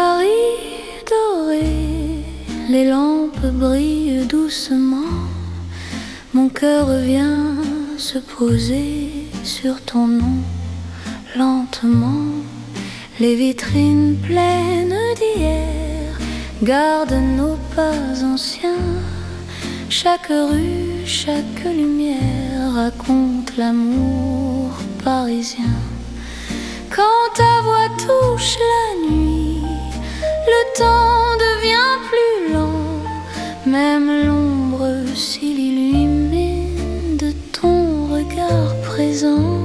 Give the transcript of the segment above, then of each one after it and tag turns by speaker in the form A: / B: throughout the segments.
A: Paris doré, les lampes brillent doucement. Mon cœur vient se poser sur ton nom. Lentement, les vitrines pleines d'hier gardent nos pas anciens. Chaque rue, chaque lumière raconte l'amour parisien. Quand ta voix touche la nuit, le temps devient plus lent. Même l'ombre s'illumine de ton regard présent.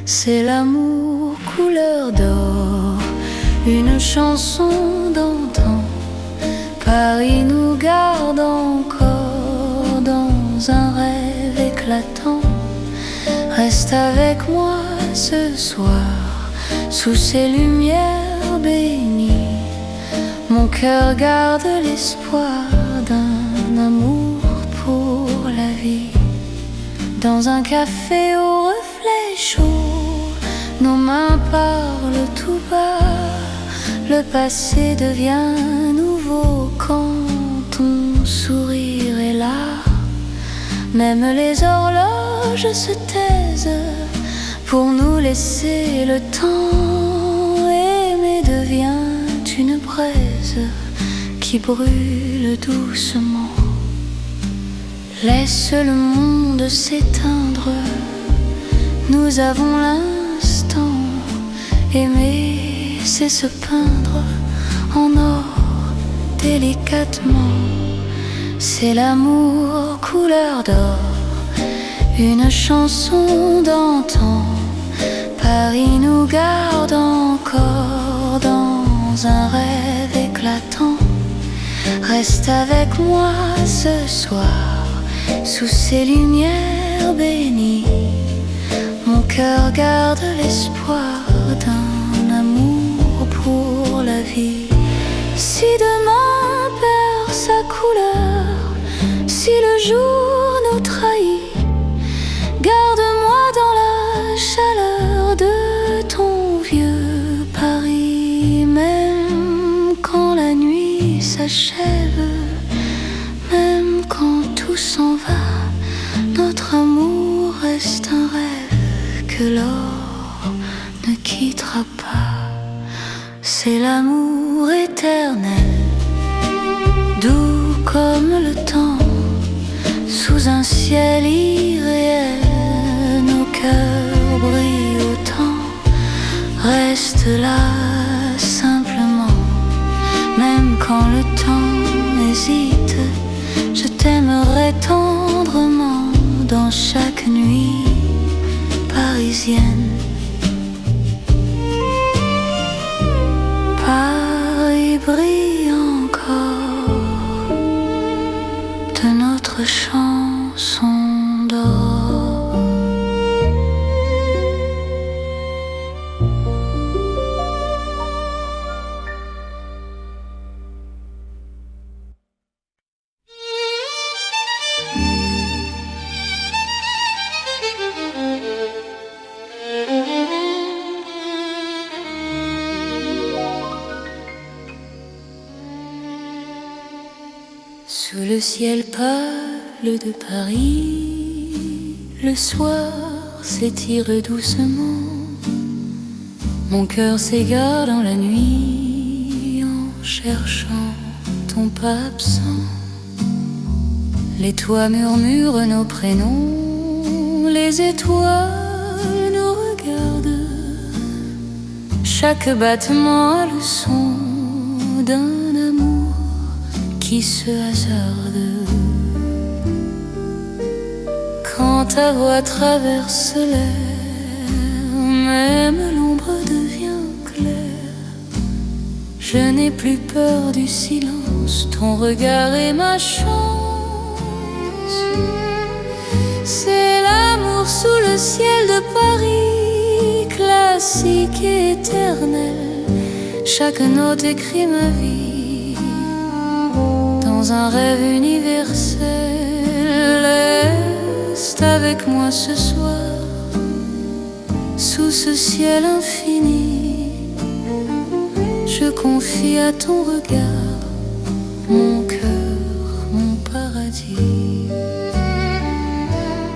A: C'est l'amour couleur d'or, une chanson d'antan. Paris nous garde encore dans un rêve éclatant. Reste avec moi ce soir, sous ces lumières bénies. Mon cœur garde l'espoir d'un amour pour la vie. Dans un café au reflet chaud, nos mains parlent tout bas. Le passé devient nouveau quand ton sourire est là. Même les horloges se taisent pour nous laisser le temps. Aimer devient une braise qui brûle doucement. Laisse le monde s'éteindre, nous avons l'instant. Aimer, c'est se peindre en or délicatement. C'est l'amour couleur d'or, une chanson d'antan. Paris nous garde encore dans un rêve éclatant. Reste avec moi ce soir, sous ces lumières bénies. Mon cœur garde l'espoir d'un amour pour la vie. Si demain perd sa couleur, si le jour nous trahit, garde-moi dans la chaleur de ton vieux Paris. Même quand la nuit s'achève, même quand tout s'en va, notre amour reste un rêve que l'or ne quittera pas. C'est l'amour éternel, doux comme le temps, sous un ciel irréel. Nos cœurs brillent autant. Reste là simplement, même quand le temps hésite. Je t'aimerai tendrement dans chaque nuit parisienne. Paris brille encore de notre chanson d'or. Sous le ciel pâle de Paris, le soir s'étire doucement. Mon cœur s'égare dans la nuit en cherchant ton pas absent. Les toits murmurent nos prénoms, les étoiles nous regardent. Chaque battement a le son d'un amour qui se hasarde. Quand ta voix traverse l'air, même l'ombre devient claire. Je n'ai plus peur du silence, ton regard est ma chance. C'est l'amour sous le ciel de Paris, classique et éternel. Chaque note écrit ma vie dans un rêve universel. Reste avec moi ce soir, sous ce ciel infini. Je confie à ton regard mon cœur, mon paradis.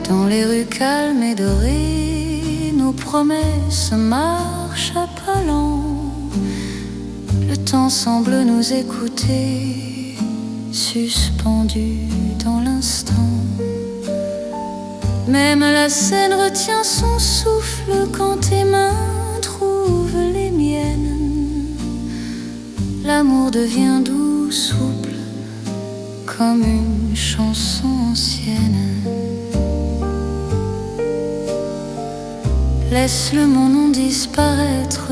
A: Dans les rues calmes et dorées, nos promesses marchent à pas lents. Le temps semble nous écouter, suspendu dans l'instant. Même la scène retient son souffle quand tes mains trouvent les miennes. L'amour devient doux, souple, comme une chanson ancienne. Laisse le monde disparaître,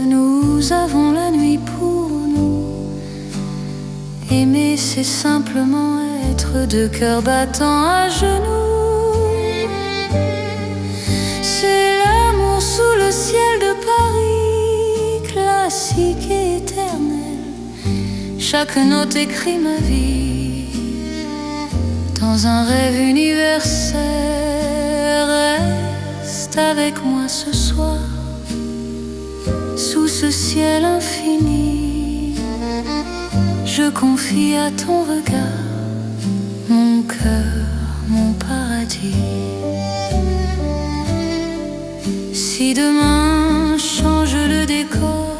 A: nous avons la nuit pour nous. Aimer, c'est simplement être deux cœurs battants à genoux. C'est l'amour sous le ciel de Paris, classique et éternel. Chaque note écrit ma vie dans un rêve universel. Reste avec moi ce soir, sous ce ciel infini. Je confie à ton regard mon cœur, mon paradis. Si demain change le décor,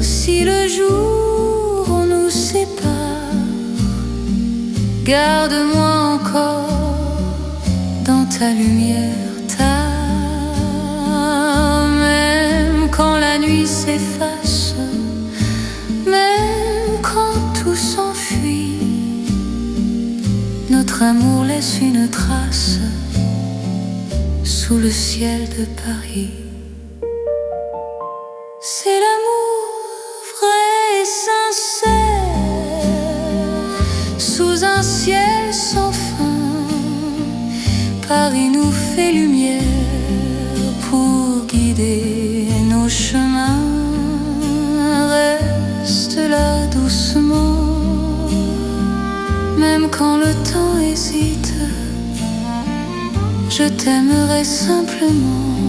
A: si le jour nous sépare, garde-moi encore dans ta lumière, même quand la nuit s'efface, même quand tout s'enfuit, notre amour laisse une trace sous le ciel de Paris. C'est l'amour vrai et sincère, sous un ciel sans fin. Paris nous fait lumière pour guider nos chemins. Reste là doucement, même quand le temps hésite. Je t'aimerai simplement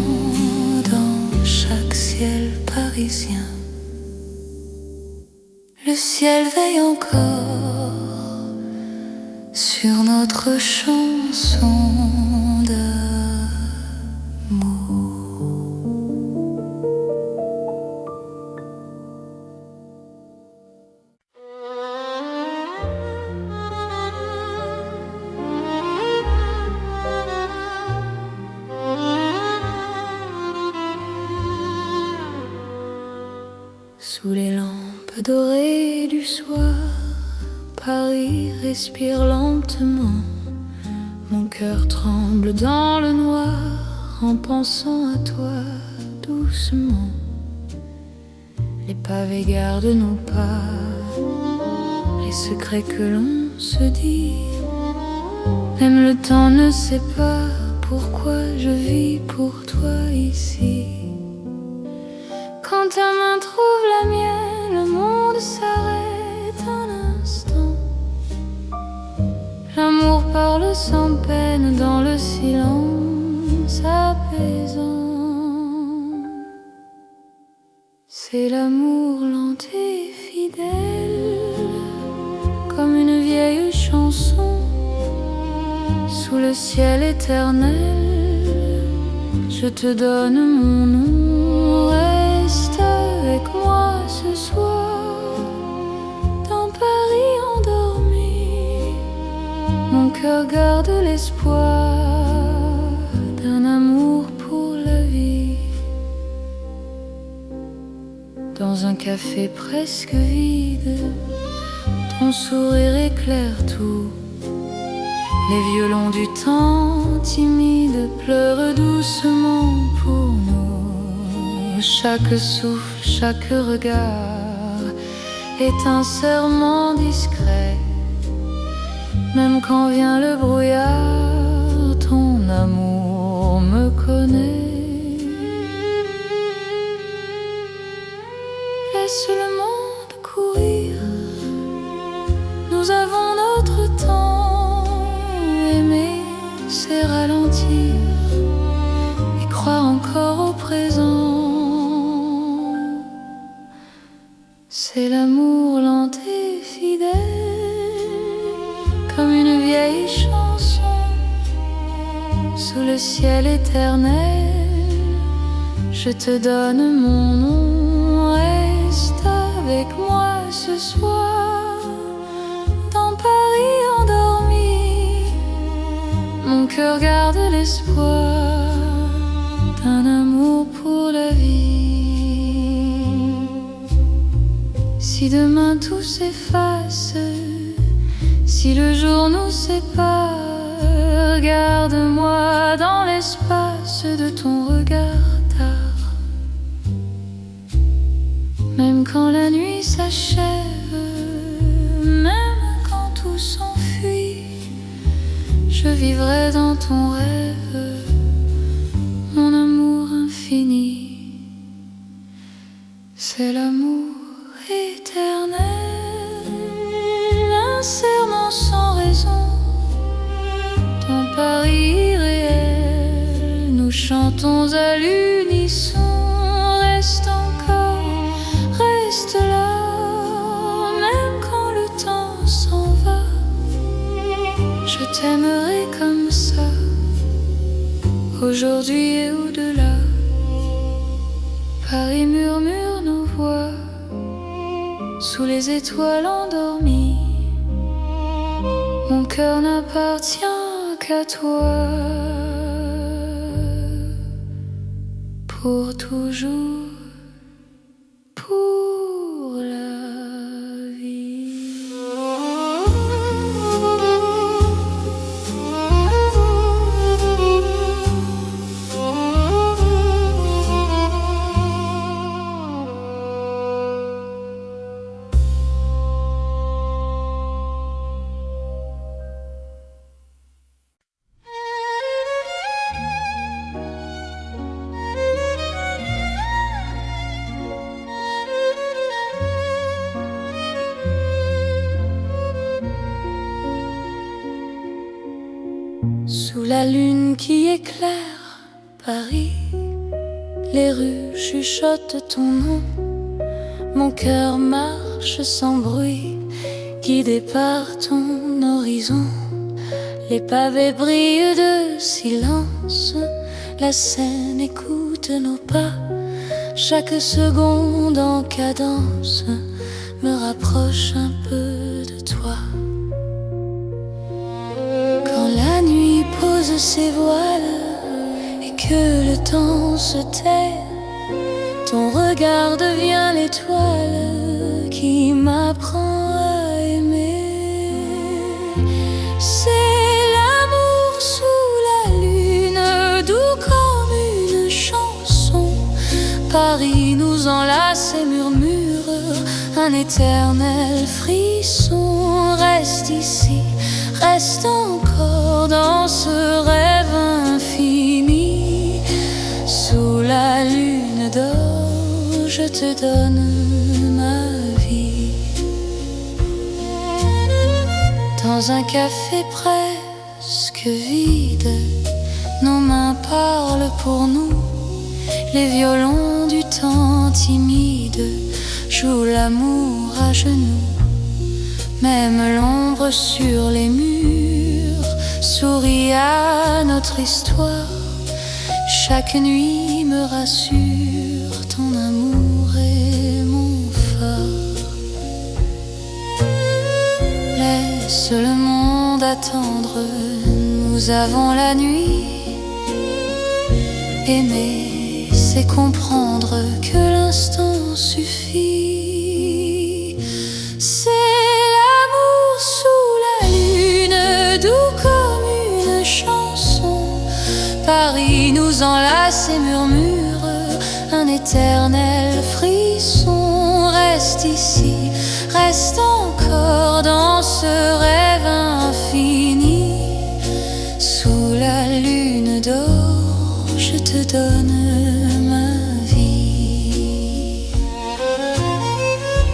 A: dans chaque ciel parisien. Le ciel veille encore sur notre chanson d'amour. Sous les lampes dorées du soir, Paris respire lentement. Mon cœur tremble dans le noir en pensant à toi doucement. Les pavés gardent nos pas, les secrets que l'on se dit. Même le temps ne sait pas pourquoi je vis pour toi ici. Quand ta main trouve la mienne, le monde s'arrête un instant. L'amour parle sans peine dans le silence apaisant. C'est l'amour lent et fidèle, comme une vieille chanson. Sous le ciel éternel, je te donne mon nom. Reste avec moi ce soir, dans Paris endormi. Mon cœur garde l'espoir d'un amour pour la vie. Dans un café presque vide, ton sourire éclaire tout. Les violons du temps timide pleurent doucement pour nous. Chaque souffle, chaque regard est un serment discret. Même quand vient le brouillard, ton amour me connaît. Laisse le monde courir, nous avons notre temps. Aimer, c'est ralentir et croire encore au présent. C'est l'amour lent et fidèle, comme une vieille chanson sous le ciel éternel. Je te donne mon nom, reste avec moi ce soir. Dans Paris endormi, mon cœur garde l'espoir d'un amour pour la vie. Si demain tout s'efface, si le jour nous sépare, garde-moi dans l'espace de ton regard tard. Même quand la nuit s'achève, même quand tout s'enfuit, je vivrai dans ton rêve, mon amour infini. C'est l'amour éternel, un serment sans raison. Dans Paris irréel, nous chantons à l'unisson. Reste encore, reste là, même quand le temps s'en va. Je t'aimerai comme ça, aujourd'hui et au-delà. Paris murmure nos voix sous les étoiles endormies. Mon cœur n'appartient qu'à toi, pour toujours, pour la vie. Sous la lune qui éclaire Paris, les rues chuchotent ton nom. Mon cœur marche sans bruit, guidé par ton horizon. Les pavés brillent de silence, la Seine écoute nos pas. Chaque seconde en cadence me rapproche un peu de toi. Quand la nuit pose ses voiles et que le temps se tait, ton regard devient l'étoile qui m'apprend à aimer. C'est l'amour sous la lune, doux comme une chanson. Paris nous enlace et murmure un éternel frisson. Reste ici, reste encore dans ce rêve infini. Sous la lune d'or, je te donne ma vie. Dans un café presque vide, nos mains parlent pour nous. Les violons du temps timide jouent l'amour à genoux. Même l'ombre sur les murs sourit à notre histoire. Chaque nuit me rassure, ton amour est mon phare. Laisse le monde attendre, nous avons la nuit. Aimer, c'est comprendre que l'instant suffit. C'est l'amour sous la lune, doux comme une chanson. Paris nous enlace et murmure un éternel frisson. Reste ici, reste encore dans ce rêve infini. Sous la lune d'or, je te donne ma vie.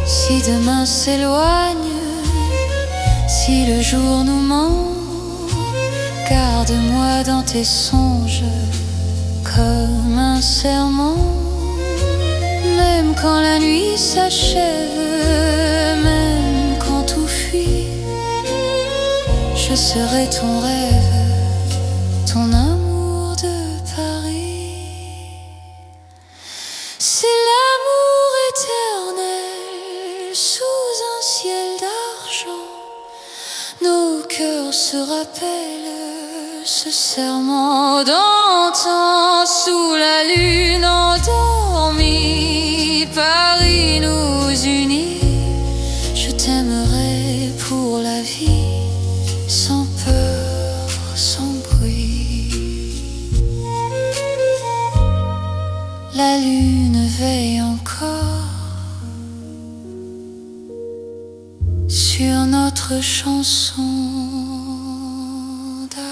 A: Si demain s'éloigne, si le jour nous ment, garde-moi dans tes songes comme un serment. Même quand la nuit s'achève, je serai ton rêve, ton amour de Paris. C'est l'amour éternel sous un ciel d'argent. Nos cœurs se rappellent ce serment d'antan. Sous la lune endormie, Paris nous unit. Je t'aimerai pour la vie, sans peur, sans bruit. La lune veille encore sur notre chanson d'amour.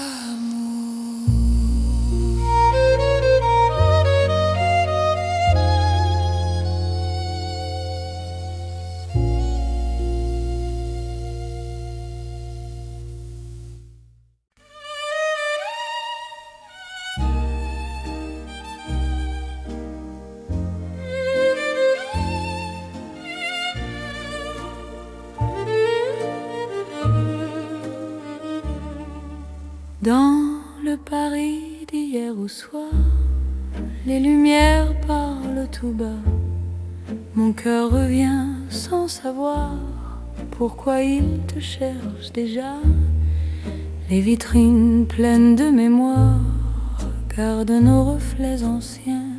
A: Dans le Paris d'hier au soir, les lumières parlent tout bas. Mon cœur revient sans savoir pourquoi il te cherche déjà. Les vitrines pleines de mémoire gardent nos reflets anciens.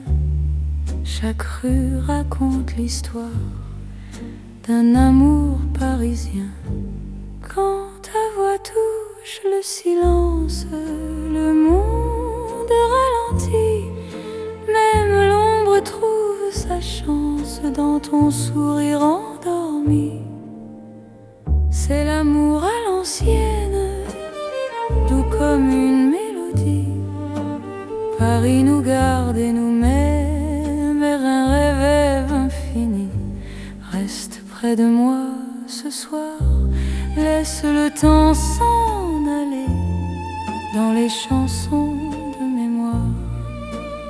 A: Chaque rue raconte l'histoire d'un amour parisien. Quand ta voix touche le silence, le monde ralentit. Même l'ombre trouve sa chance dans ton sourire endormi. C'est l'amour à l'ancienne, doux comme une mélodie. Paris nous garde et nous met vers un rêve infini. Reste près de moi ce soir, laisse le temps s'en aller. Dans les chansons de mémoire,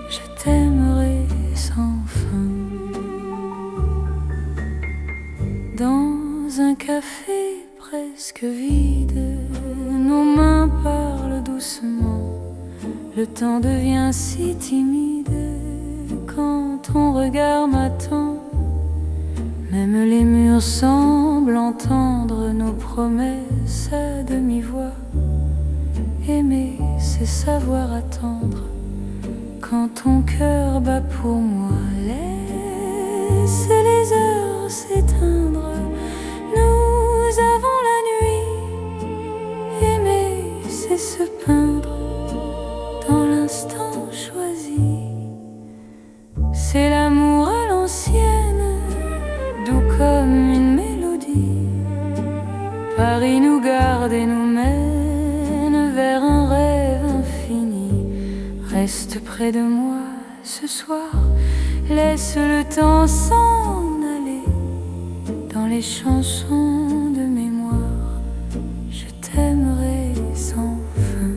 A: je t'aimerai sans fin. Dans un café presque vide, nos mains parlent doucement. Le temps devient si timide quand ton regard m'attend. Même les murs semblent entendre nos promesses à demi-voix. Aimer, c'est savoir attendre quand ton cœur bat pour moi. Laisse les heures s'éteindre, nous avons la nuit. Aimer, c'est se peindre dans l'instant choisi. C'est l'amour à l'ancienne, doux comme une mélodie. Paris nous garde et nous mène vers un rêve infini. Reste près de moi ce soir, laisse le temps s'en aller. Dans les chansons de mémoire, je t'aimerai sans fin.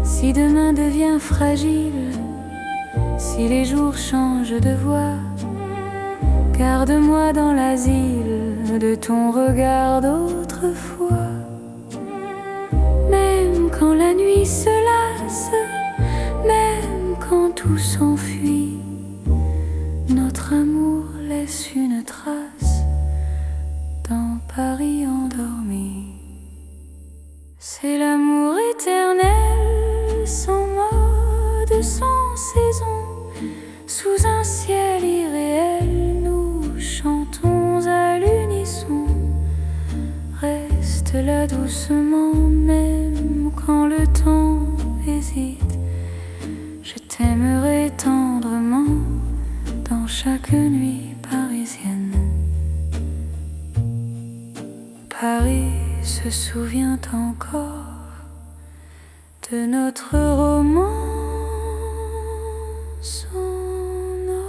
A: Si demain devient fragile, si les jours changent de voix, garde-moi dans l'asile de ton regard d'autrefois. Même quand la nuit se lasse, même quand tout s'enfuit, notre amour laisse une trace dans Paris endormi. C'est l'amour éternel, sans mode, sans saison. Sous un ciel irréel, nous chantons à l'unisson. Reste là doucement, même quand le temps hésite. Je t'aimerai tendrement dans chaque nuit parisienne. Paris se souvient encore de notre romance en or.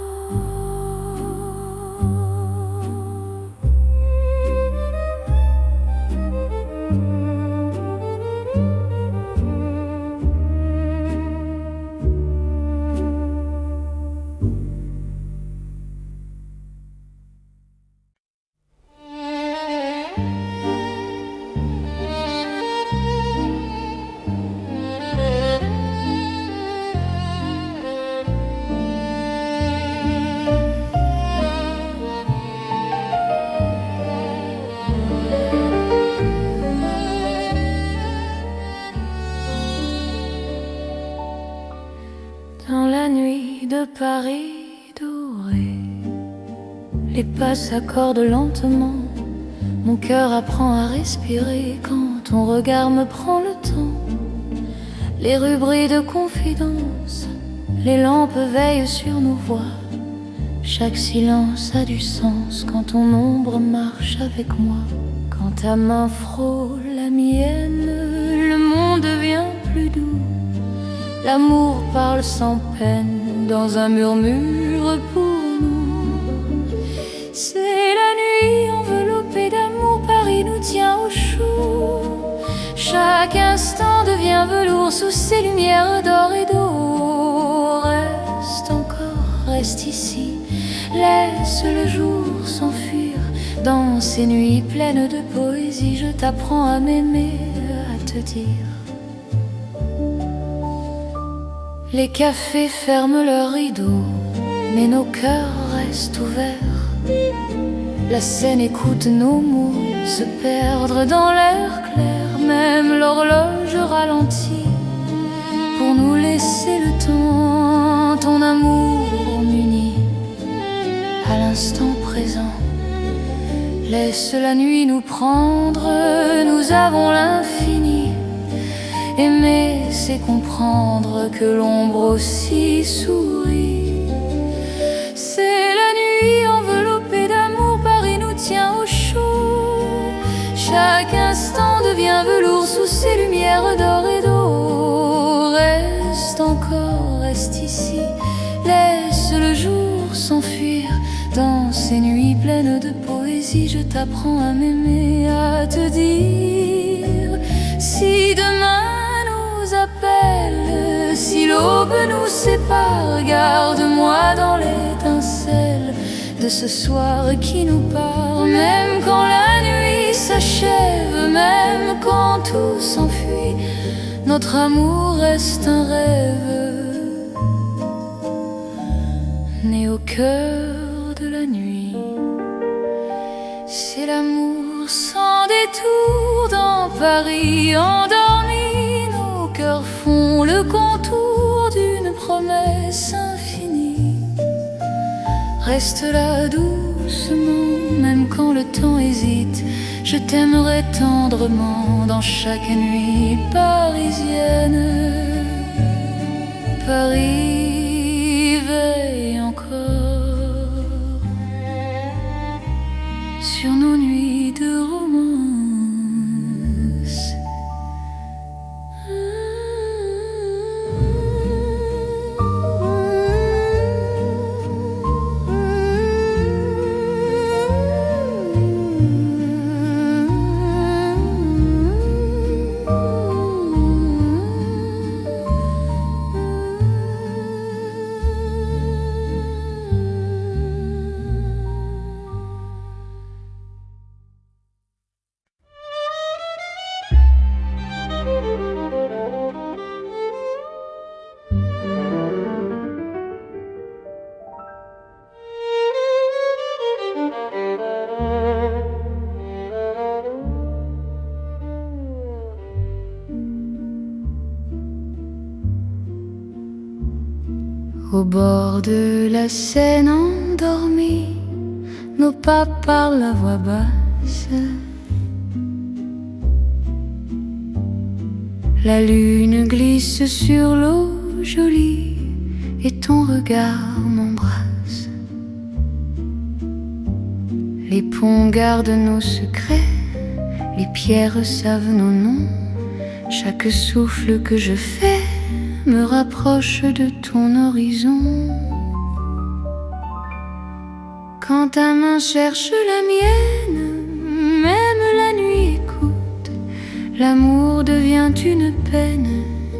A: Les pas s'accordent lentement, mon cœur apprend à respirer quand ton regard me prend le temps. Les rues brillent de confidence, les lampes veillent sur nos voix. Chaque silence a du sens quand ton ombre marche avec moi. Quand ta main frôle la mienne, le monde devient plus doux. L'amour parle sans peine dans un murmure pour nous. C'est la nuit enveloppée d'amour, Paris nous tient au chaud. Chaque instant devient velours sous ces lumières d'or et d'eau. Reste encore, reste ici, laisse le jour s'enfuir. Dans ces nuits pleines de poésie, je t'apprends à m'aimer, à te dire. Les cafés ferment leurs rideaux, mais nos cœurs restent ouverts. La scène écoute nos mots se perdre dans l'air clair. Même l'horloge ralentit pour nous laisser le temps. Ton amour m'unit à l'instant présent. Laisse la nuit nous prendre, nous avons l'infini. Aimer, c'est comprendre que l'ombre aussi sourit. C'est la nuit enveloppée d'amour, Paris nous tient au chaud. Chaque instant devient velours sous ces lumières d'or et d'eau. Reste encore, reste ici, laisse le jour s'enfuir. Dans ces nuits pleines de poésie, je t'apprends à m'aimer, à te dire. Si demain nous appelle, si l'aube nous sépare, garde-moi dans l'étincelle de ce soir qui nous part. Même quand la nuit s'achève, même quand tout s'enfuit, notre amour reste un rêve né au cœur de la nuit. C'est l'amour sans détour dans Paris endormi. Nos cœurs font le contour d'une promesse infinie. Reste là doucement, même quand le temps hésite. Je t'aimerai tendrement dans chaque nuit parisienne. Paris veille encore sur nos nuits de romance. Au bord de la Seine endormie, nos pas parlent à voix basse. La lune glisse sur l'eau jolie et ton regard m'embrasse. Les ponts gardent nos secrets, les pierres savent nos noms. Chaque souffle que je fais me rapproche de ton horizon. Quand ta main cherche la mienne, même la nuit écoute. L'amour devient une peine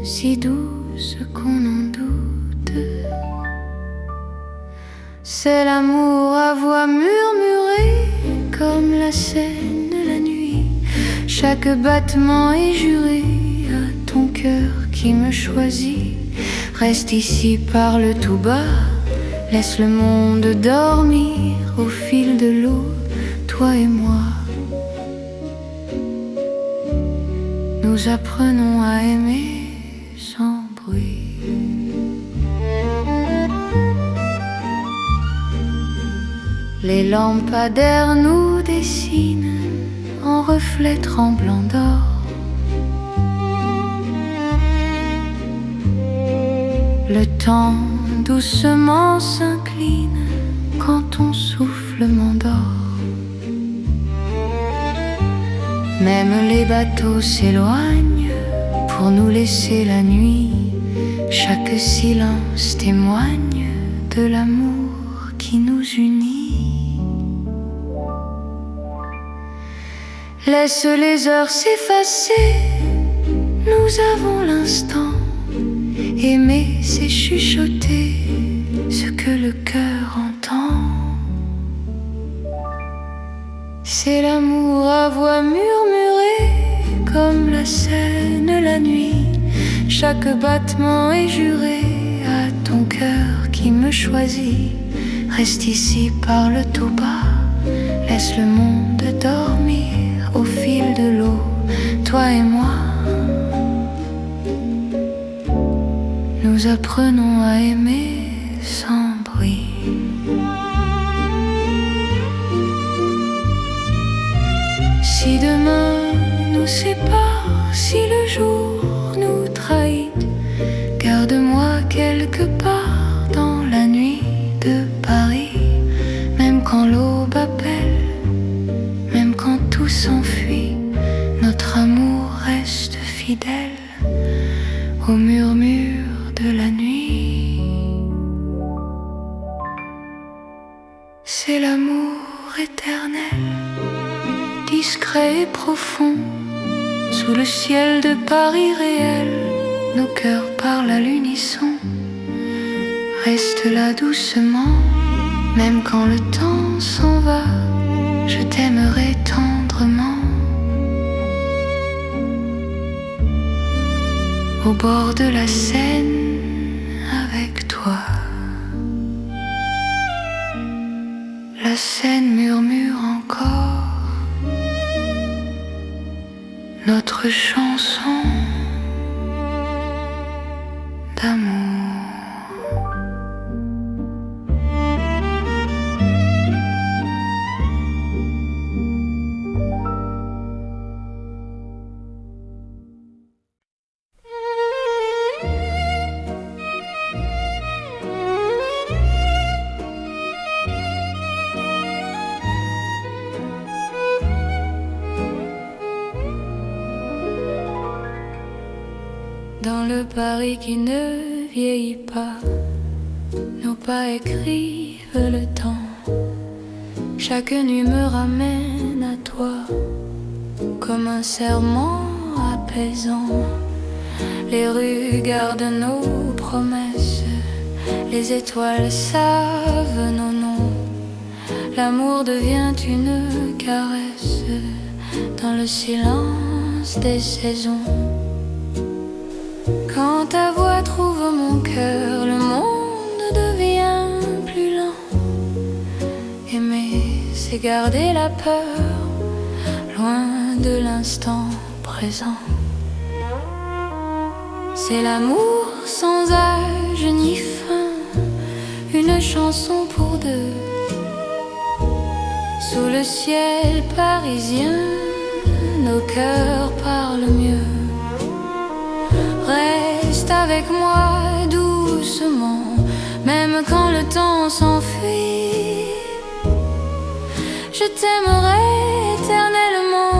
A: si douce qu'on en doute. C'est l'amour à voix murmurée comme la Seine la nuit. Chaque battement est juré à ton cœur qui me choisit. Reste ici, parle tout bas, laisse le monde dormir au fil de l'eau, toi et moi. Nous apprenons à aimer sans bruit. Les lampadaires nous dessinent en reflets tremblants d'or. Le temps doucement s'incline quand ton souffle m'endort. Même les bateaux s'éloignent pour nous laisser la nuit. Chaque silence témoigne de l'amour qui nous unit. Laisse les heures s'effacer, nous avons l'instant. Aimer, c'est chuchoter ce que le cœur entend. C'est l'amour à voix murmurée, comme la Seine la nuit. Chaque battement est juré à ton cœur qui me choisit. Reste ici, parle tout bas, laisse le monde dormir au fil de l'eau, toi et moi. Nous apprenons à aimer sans bruit. Si demain nous sépare, si le jour nous trahit, garde-moi quelque part dans la nuit de Paris. Même quand l'aube appelle, même quand tout s'enfuit, notre amour reste fidèle au murmure de la nuit. C'est l'amour éternel, discret et profond. Sous le ciel de Paris réel, nos cœurs parlent à l'unisson. Reste là doucement, même quand le temps s'en va, je t'aimerai tendrement. Au bord de la Seine, avec toi. La Seine murmure encore notre chanson d'amour. Dans le Paris qui ne vieillit pas, nos pas écrivent le temps. Chaque nuit me ramène à toi, comme un serment apaisant. Les rues gardent nos promesses, les étoiles savent nos noms. L'amour devient une caresse dans le silence des saisons. Quand ta voix trouve mon cœur, le monde devient plus lent. Aimer, c'est garder la peur, loin de l'instant présent. C'est l'amour sans âge ni fin, une chanson pour deux. Sous le ciel parisien, nos cœurs parlent mieux. Reste avec moi doucement, même quand le temps s'enfuit. Je t'aimerai éternellement,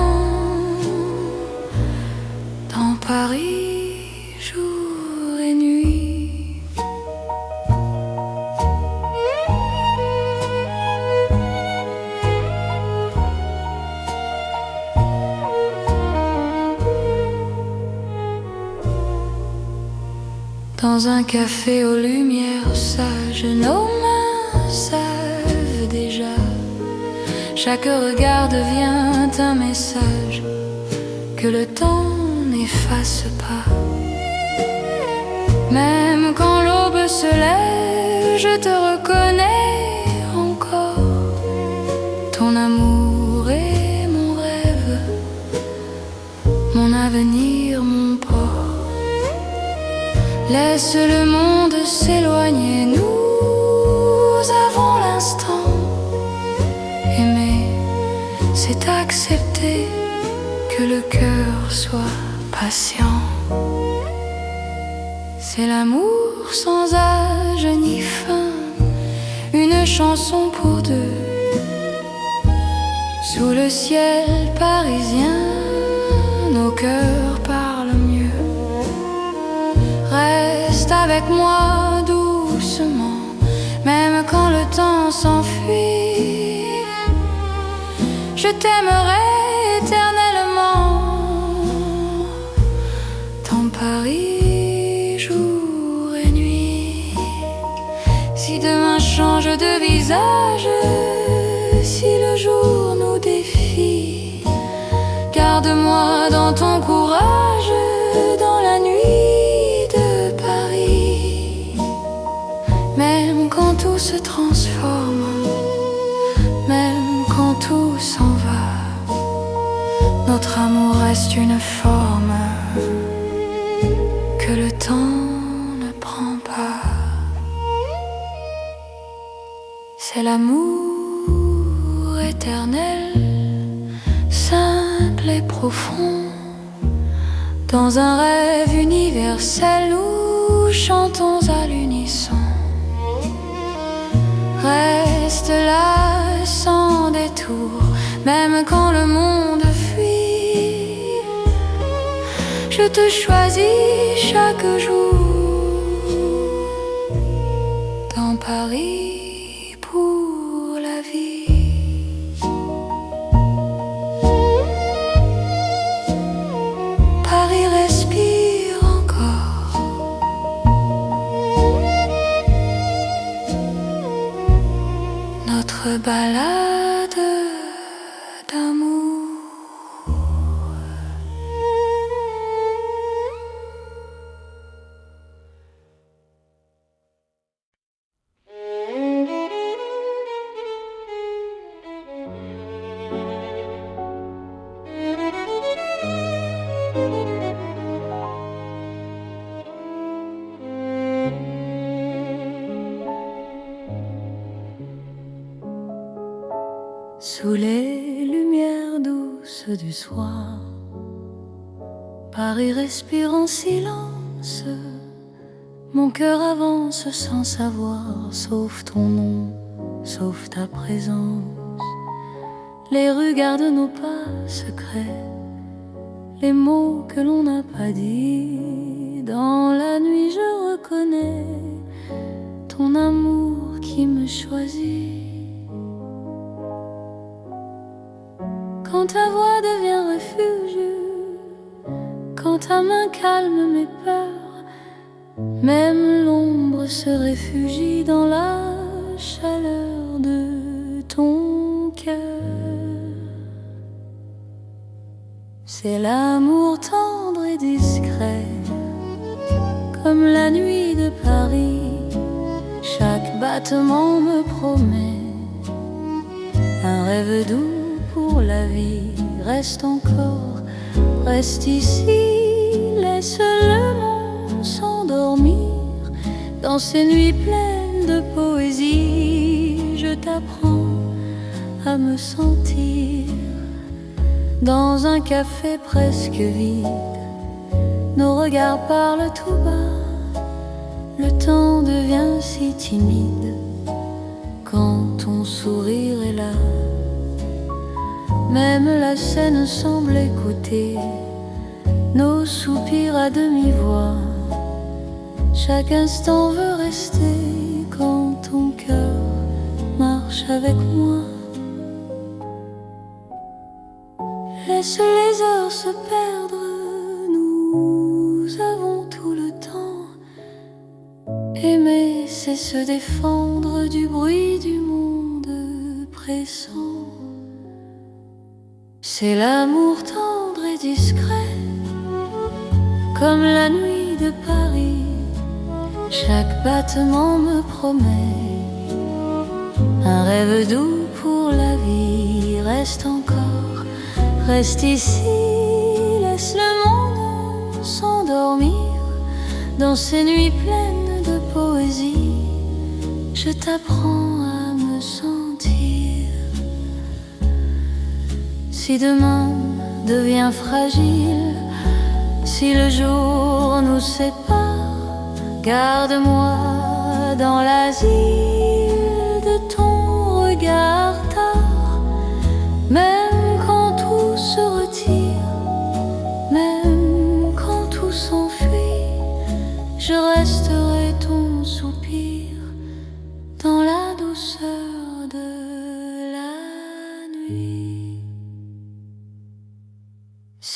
A: dans Paris, jour et nuit. Dans un café aux lumières sages, nos mains savent déjà. Chaque regard devient un message que le temps n'efface pas. Même quand l'aube se lève, je te reconnais encore. Ton amour est mon rêve, mon avenir, mon port. Laisse le monde s'éloigner, nous avons l'instant. c'est accepter que le cœur soit patient. C'est l'amour sans âge ni fin, une chanson pour deux. Sous le ciel parisien, nos cœurs parlent mieux. Reste avec moi doucement, même quand le temps s'enfuit. Je t'aimerai éternellement dans Paris, jour et nuit. Si demain change de visage, si le jour nous défie, garde-moi dans ton courage, dans la nuit de Paris. Même quand tout se transforme, même quand tout s'en va, notre amour reste une forme que le temps ne prend pas. C'est l'amour éternel, simple et profond. Dans un rêve universel, nous chantons à l'unisson. Reste là sans détour, même quand le monde fuit. Je te choisis chaque jour dans Paris pour la vie. Paris respire encore. Notre balade d'amour. Sous les lumières douces du soir, Paris respire en silence. Mon cœur avance sans savoir, sauf ton nom, sauf ta présence. Les rues gardent nos pas secrets, les mots que l'on n'a pas dit. Dans la nuit je reconnais ton amour qui me choisit. Quand ta voix devient refuge, quand ta main calme mes peurs, même l'ombre se réfugie dans la chaleur de ton cœur. C'est l'amour tendre et discret, comme la nuit de Paris. Chaque battement me promet un rêve doux pour la vie. Reste encore, reste ici, laisse le monde s'endormir dans ces nuits pleines de poésie. Je t'apprends à me sentir dans un café presque vide. Nos regards parlent tout bas, le temps devient si timide quand ton sourire est là. Même la scène semble écouter nos soupirs à demi-voix. Chaque instant veut rester quand ton cœur marche avec moi. Laisse les heures se perdre, nous avons tout le temps. Aimer, c'est se défendre du bruit du monde pressant. C'est l'amour tendre et discret, comme la nuit de Paris. Chaque battement me promet un rêve doux pour la vie. Reste encore, reste ici, laisse le monde s'endormir dans ces nuits pleines de poésie. Je t'apprends à me sentir Si demain devient fragile, si le jour nous sépare, garde-moi dans l'asile de ton regard tard. Même quand tout se retire, même quand tout s'enfuit, je resterai ton soupir dans la douceur de la nuit.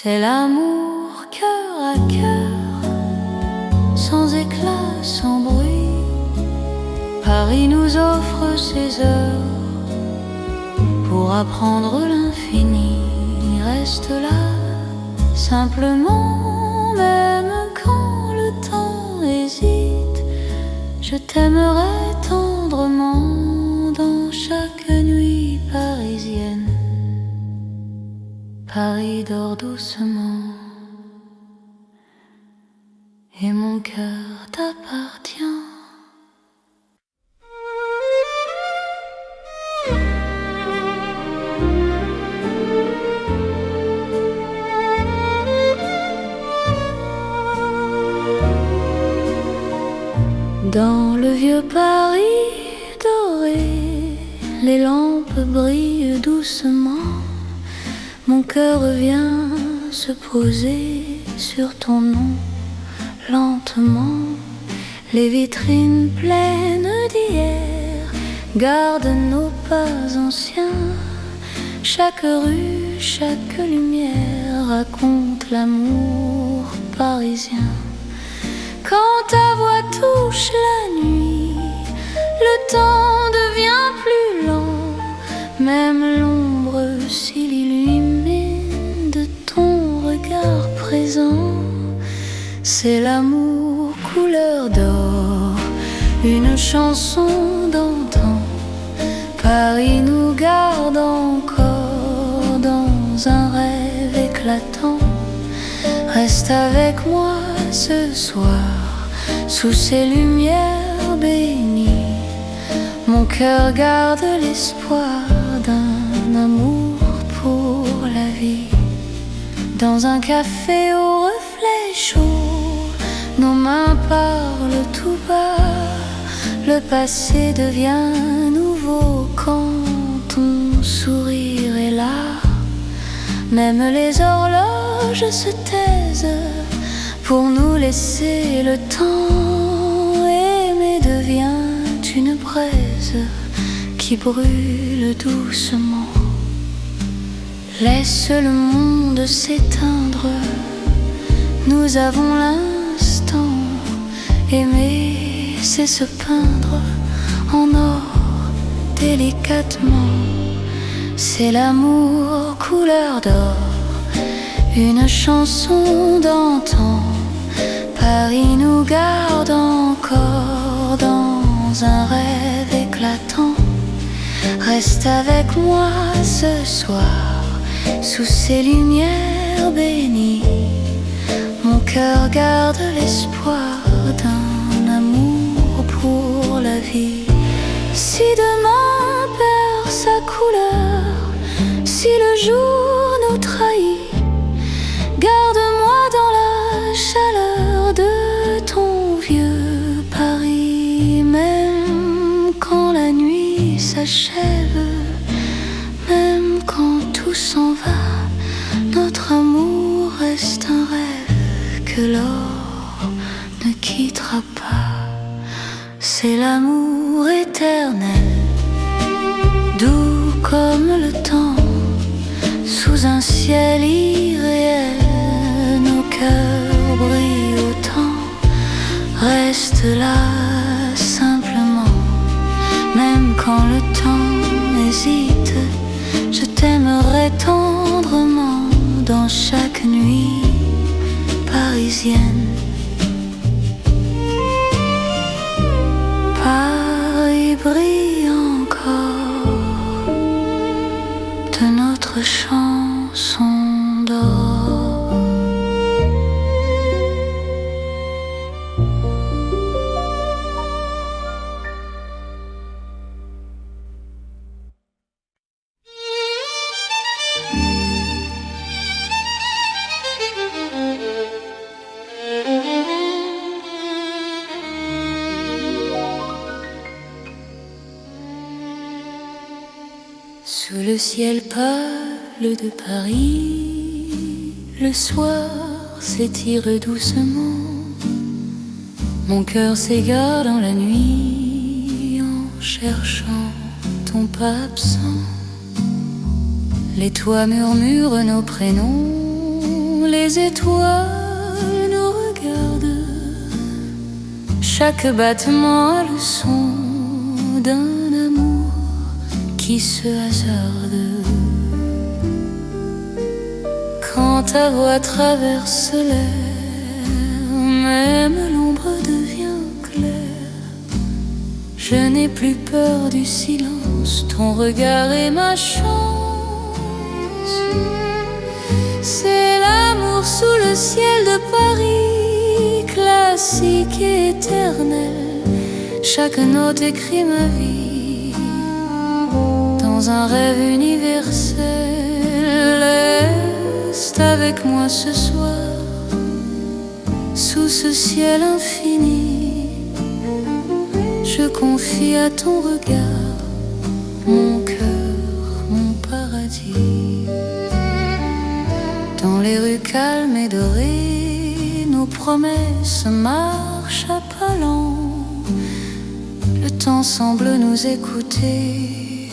A: C'est l'amour cœur à cœur, sans éclat, sans bruit. Paris nous offre ses heures pour apprendre l'infini. Reste là, simplement, même quand le temps hésite. Je t'aimerai tendrement dans chaque nuit parisienne. Paris dort doucement et mon cœur t'appartient. Dans le vieux Paris doré, les lampes brillent doucement. Mon cœur vient se poser sur ton nom lentement. Les vitrines pleines d'hier gardent nos pas anciens. Chaque rue, chaque lumière raconte l'amour parisien. Quand ta voix touche la nuit, le temps devient plus lent. Même l'ombre s'illumine de ton regard présent. C'est l'amour couleur d'or, une chanson d'antan. Paris nous garde encore dans un rêve éclatant. Reste avec moi ce soir, sous ces lumières bénies. Mon cœur garde l'espoir d'un amour pour la vie. Dans un café au reflet chaud, nos mains parlent tout bas. Le passé devient nouveau quand ton sourire est là. Même les horloges se taisent pour nous laisser le temps. Aimer devient une braise qui brûle doucement. Laisse le monde s'éteindre, nous avons l'instant. Aimer, c'est se peindre en or délicatement. C'est l'amour couleur d'or, une chanson d'antan. Paris nous garde encore dans un rêve éclatant. Reste avec moi ce soir, sous ces lumières bénies. Mon cœur garde l'espoir d'un amour pour la vie. Si demain perd sa couleur, si le jour nous trahit, garde-moi dans la chaleur de ton vieux Paris. Même quand la nuit s'achève, même quand tout s'en va, notre amour reste un rêve que l'or ne quittera pas. C'est l'amour éternel, doux comme le temps, sous un ciel irréel. Nos cœurs brillent autant. Reste là simplement, même quand le temps hésite. Je t'aimerai tendrement dans chaque nuit parisienne. Paris brille encore de notre chanson d'or. ciel pâle de Paris, le soir s'étire doucement. Mon cœur s'égare dans la nuit en cherchant ton pas absent. Les toits murmurent nos prénoms, les étoiles nous regardent. Chaque battement a le son d'un amour qui se hasarde. Quand ta voix traverse l'air, même l'ombre devient claire. Je n'ai plus peur du silence, ton regard est ma chance. C'est l'amour sous le ciel de Paris, classique et éternel. Chaque note écrit ma vie dans un rêve universel. Reste avec moi ce soir, sous ce ciel infini. Je confie à ton regard mon cœur, mon paradis. Dans les rues calmes et dorées, nos promesses marchent à pas lents. Le temps semble nous écouter,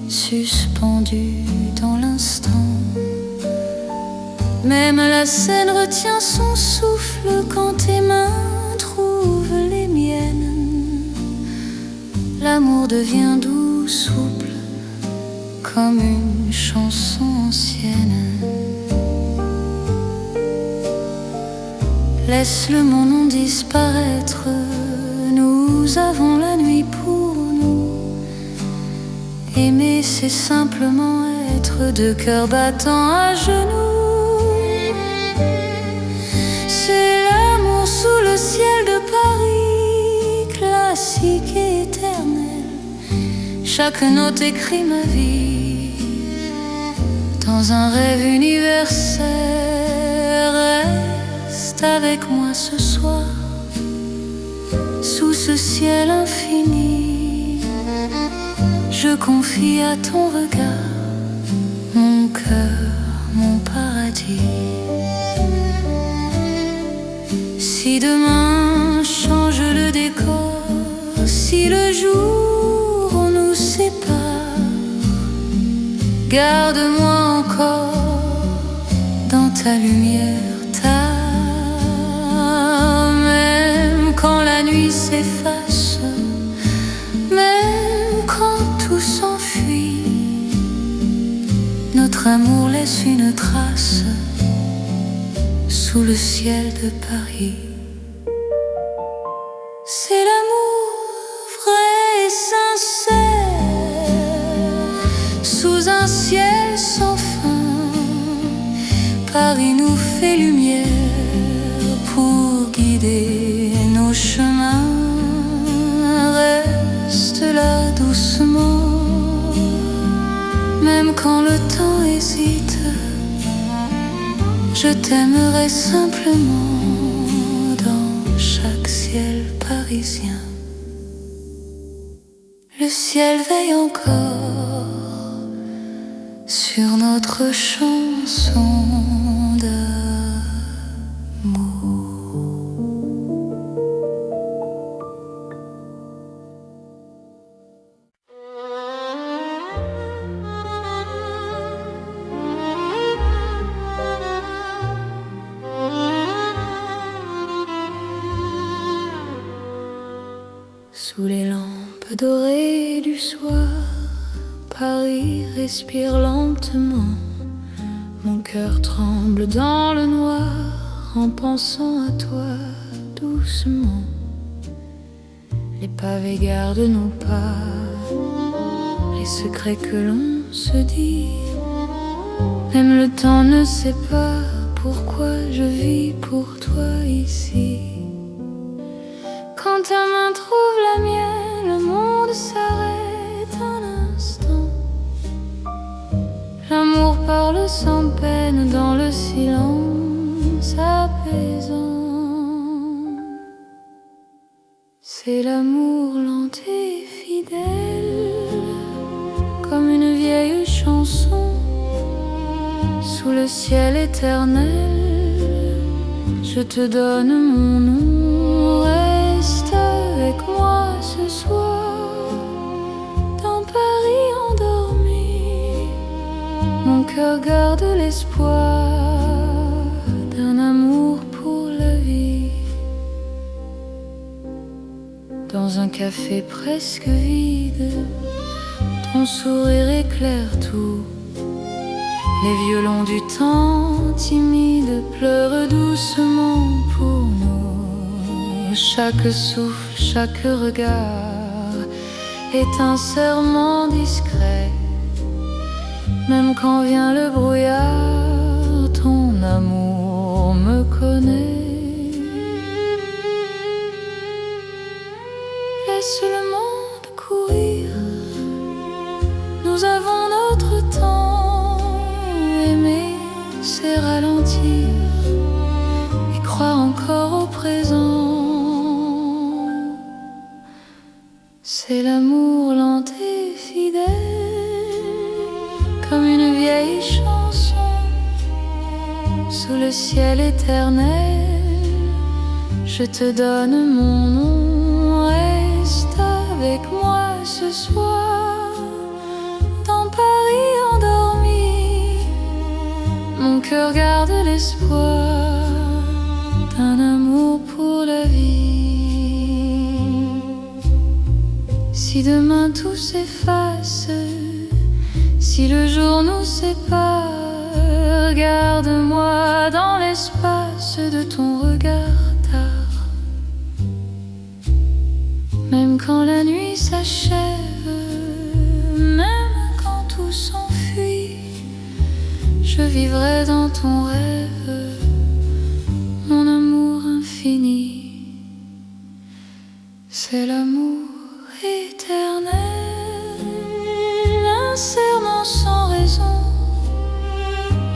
A: suspendu dans l'instant. Même la scène retient son souffle quand tes mains trouvent les miennes. L'amour devient doux, souple, comme une chanson ancienne. Laisse le monde disparaître, nous avons la nuit pour nous. Aimer, c'est simplement être deux cœurs battant à genoux. C'est l'amour sous le ciel de Paris, classique et éternel. Chaque note écrit ma vie dans un rêve universel. Reste avec moi ce soir, sous ce ciel infini. Je confie à ton regard mon cœur, mon paradis. Si demain change le décor, si le jour nous sépare, garde-moi encore dans ta lumière. Même quand la nuit s'efface, même quand tout s'enfuit, notre amour laisse une trace sous le ciel de Paris. C'est l'amour vrai et sincère, sous un ciel sans fin. Paris nous fait lumière pour guider nos chemins. Reste là doucement, même quand le temps hésite. Je t'aimerai simplement dans chaque ciel parisien. Le ciel veille encore sur notre chanson d'amour. Sous les lampes dorées du soir, Paris respire lentement. Mon cœur tremble dans le noir en pensant à toi doucement. Les pavés gardent nos pas, les secrets que l'on se dit. Même le temps ne sait pas pourquoi je vis pour toi ici. Quand ta main trouve la mienne, le monde s'arrête un instant. L'amour parle sans peine dans le silence apaisant. C'est l'amour lent et fidèle, comme une vieille chanson Sous le ciel éternel, je te donne mon nom. Reste avec moi ce soir, dans Paris endormi. Mon cœur garde l'espoir d'un amour pour la vie. Dans un café presque vide, ton sourire éclaire tout. Les violons du temps timide pleurent doucement pour nous. Chaque souffle, chaque regard est un serment discret. Même quand vient le brouillard, ton amour me connaît. Laisse le monde courir, nous avons notre temps. Aimer, c'est ralentir et croire encore au présent. C'est l'amour lent et fidèle, comme une vieille chanson. Sous le ciel éternel, je te donne mon nom. Reste avec moi ce soir, dans Paris endormi. Mon cœur garde l'espoir d'un amour pour la vie. Si demain tout s'efface, si le jour nous sépare, garde-moi dans l'espace de ton regard tard. Même quand la nuit s'achève, même quand tout s'enfuit, je vivrai dans ton rêve, mon amour infini. C'est l'amour éternel, un serment sans raison.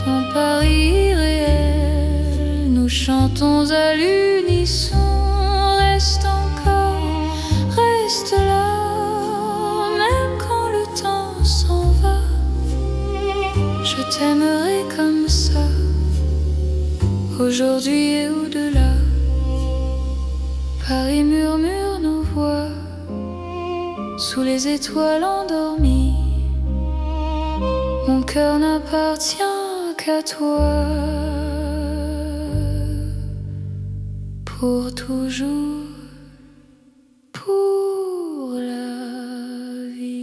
A: Ton Paris irréel, nous chantons à l'unisson. Reste encore, reste là, même quand le temps s'en va. Je t'aimerai comme ça, aujourd'hui et au-delà. Paris murmure nos voix, sous les étoiles endormies. Mon cœur n'appartient qu'à toi, pour toujours, pour la vie.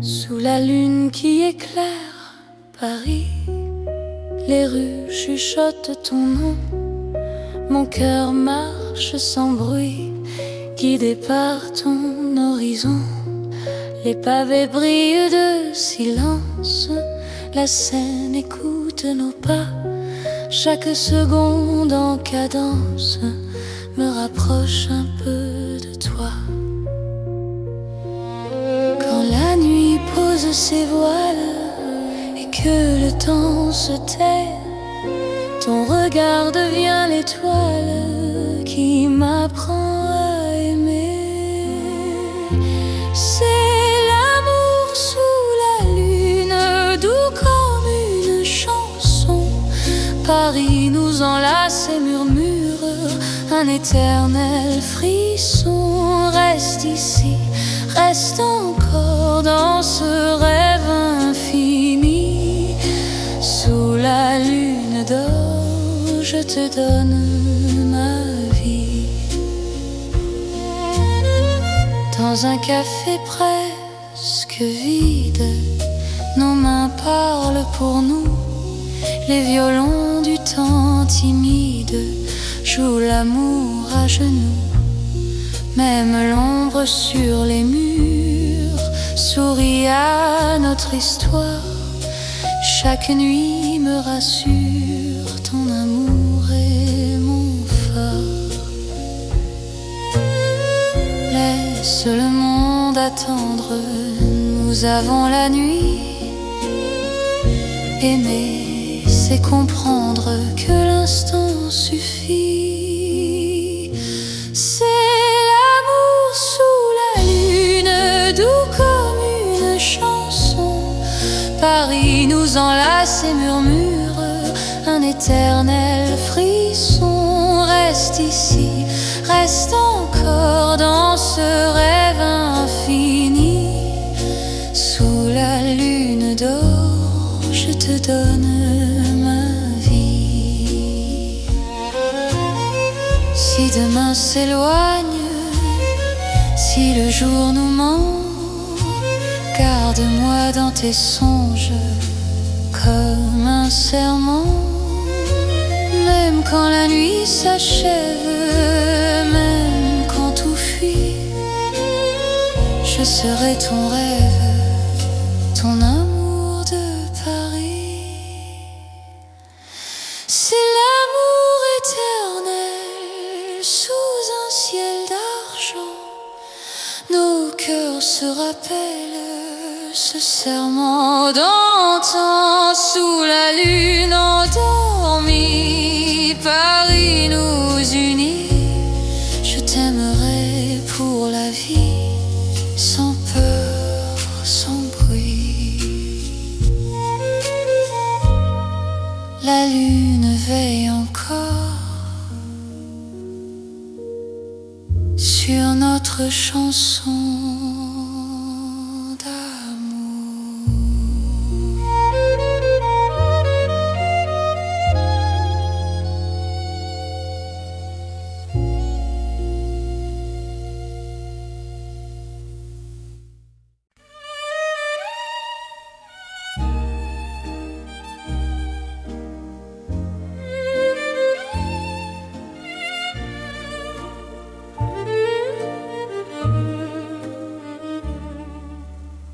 A: Sous la lune qui éclaire Paris, les rues chuchotent ton nom. Mon cœur marche sans bruit, guidé par ton horizon. Les pavés brillent de silence, la Seine écoute nos pas. Chaque seconde en cadence me rapproche un peu de toi. Quand la nuit pose ses voiles et que le temps se tait, ton regard devient l'étoile qui m'apprend à aimer. C'est l'amour sous la lune, doux comme une chanson. Paris nous enlace et murmure un éternel frisson. Reste ici, reste encore dans ce rêve infini. Sous la lune d'or, je te donne ma vie. Dans un café presque vide, nos mains parlent pour nous. Les violons du temps timide jouent l'amour à genoux. Même l'ombre sur les murs souris à notre histoire. Chaque nuit me rassure, ton amour est mon phare. Laisse le monde attendre, nous avons la nuit. Aimer, c'est comprendre que l'instant suffit. C'est l'amour sous la lune, doux comme une chanson. Paris nous enlace et murmure un éternel frisson. Reste ici, reste encore dans ce rêve infini. Sous la lune d'or, je te donne ma vie. Si demain s'éloigne, si le jour nous ment, garde-moi dans tes songes comme un serment. Même quand la nuit s'achève, même quand tout fuit, je serai ton rêve, ton amour de Paris. C'est l'amour éternel sous un ciel d'argent. Nos cœurs se rappellent ce serment d'antan. Sous la lune endormie, Paris nous unit. Je t'aimerai pour la vie, sans peur, sans bruit. La lune veille encore sur notre chanson d'amour.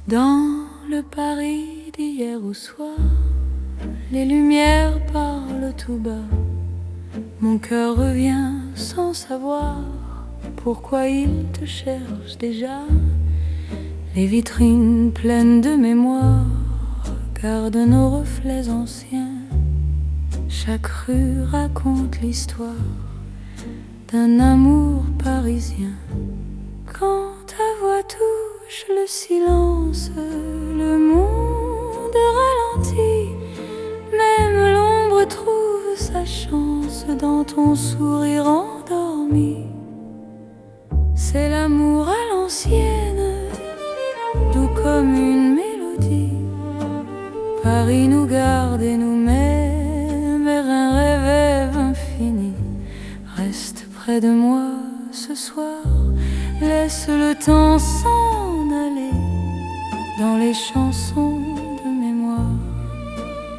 A: Dans le Paris d'hier au soir, les lumières parlent tout bas. Mon cœur revient sans savoir pourquoi il te cherche déjà. Les vitrines pleines de mémoire gardent nos reflets anciens. Chaque rue raconte l'histoire d'un amour parisien. Quand ta voix touche le silence, le monde ralentit. Même l'ombre trouve sa chance dans ton sourire endormi. C'est l'amour à l'ancienne, doux comme une mélodie. Paris nous garde et nous met vers un rêve infini. Reste près de moi ce soir, laisse le temps s'en aller. Dans les chansons de mémoire,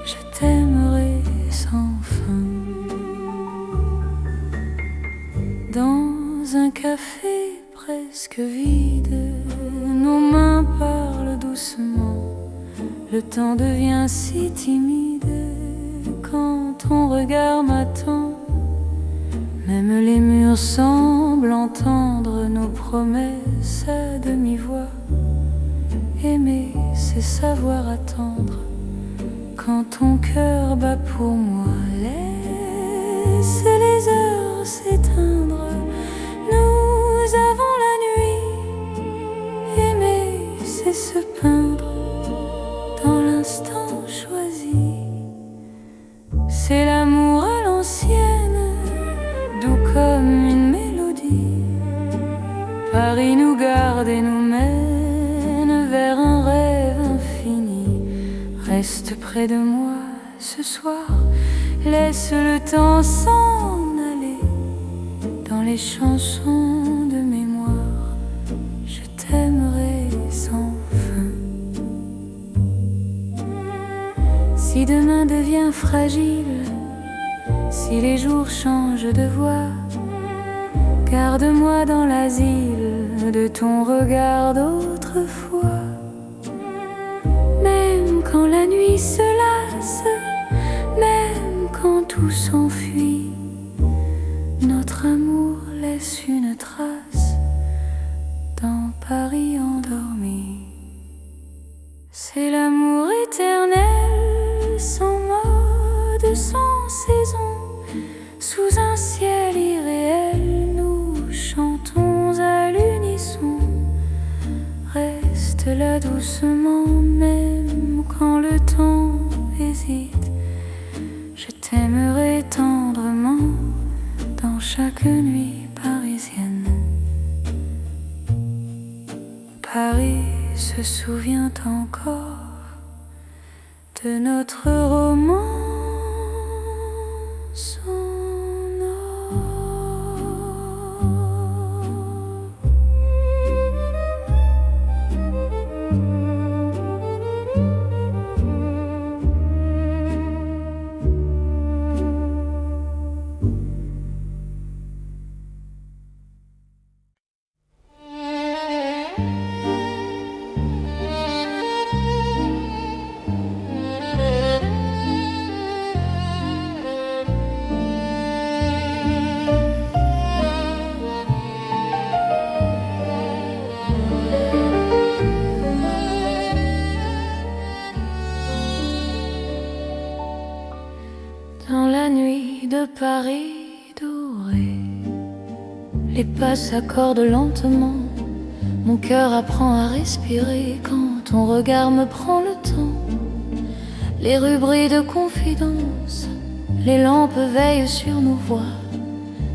A: je t'aimerai sans fin. Dans un café presque vide, nos mains parlent doucement. Le temps devient si timide quand ton regard m'attend. Même les murs semblent entendre nos promesses à demi-voix. Aimer, c'est savoir attendre quand ton cœur bat pour moi. Laisse les heures s'éteindre, nous avons la nuit. Aimer, c'est se peindre dans l'instant choisi. C'est l'amour à l'ancienne, doux comme une mélodie. Paris nous garde et nous mène vers un rêve infini. Reste près de moi ce soir, laisse le temps s'en aller. Dans les chansons de mémoire, je t'aimerai sans fin. Si demain devient fragile, si les jours changent de voix, garde-moi dans l'asile de ton regard d'autrefois. quand la nuit se lasse, même quand tout s'enfuit, notre amour laisse une trace dans Paris endormi. C'est l'amour éternel, sans mode, sans saison. Sous un ciel irréel, nous chantons à l'unisson. Reste là doucement, même quand le temps hésite. Je t'aimerai tendrement dans chaque nuit parisienne. Paris se souvient encore de notre romance en or. Dans la nuit de Paris doré, les pas s'accordent lentement. Mon cœur apprend à respirer quand ton regard me prend le temps. Les rues brillent de confidence, les lampes veillent sur nos voix.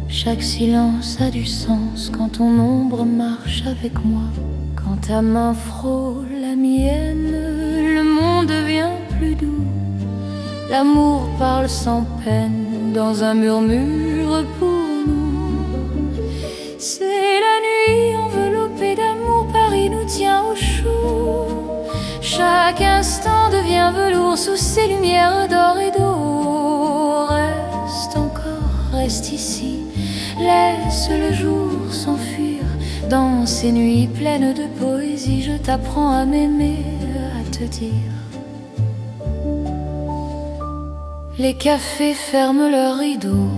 A: Chaque silence a du sens quand ton ombre marche avec moi. Quand ta main frôle la mienne, le monde devient plus doux. L'amour parle sans peine dans un murmure pour nous. C'est la nuit enveloppée d'amour, Paris nous tient au chaud. Chaque instant devient velours sous ces lumières d'or et d'eau. Reste encore, reste ici, laisse le jour s'enfuir. Dans ces nuits pleines de poésie, je t'apprends à m'aimer, à te dire. Les cafés ferment leurs rideaux,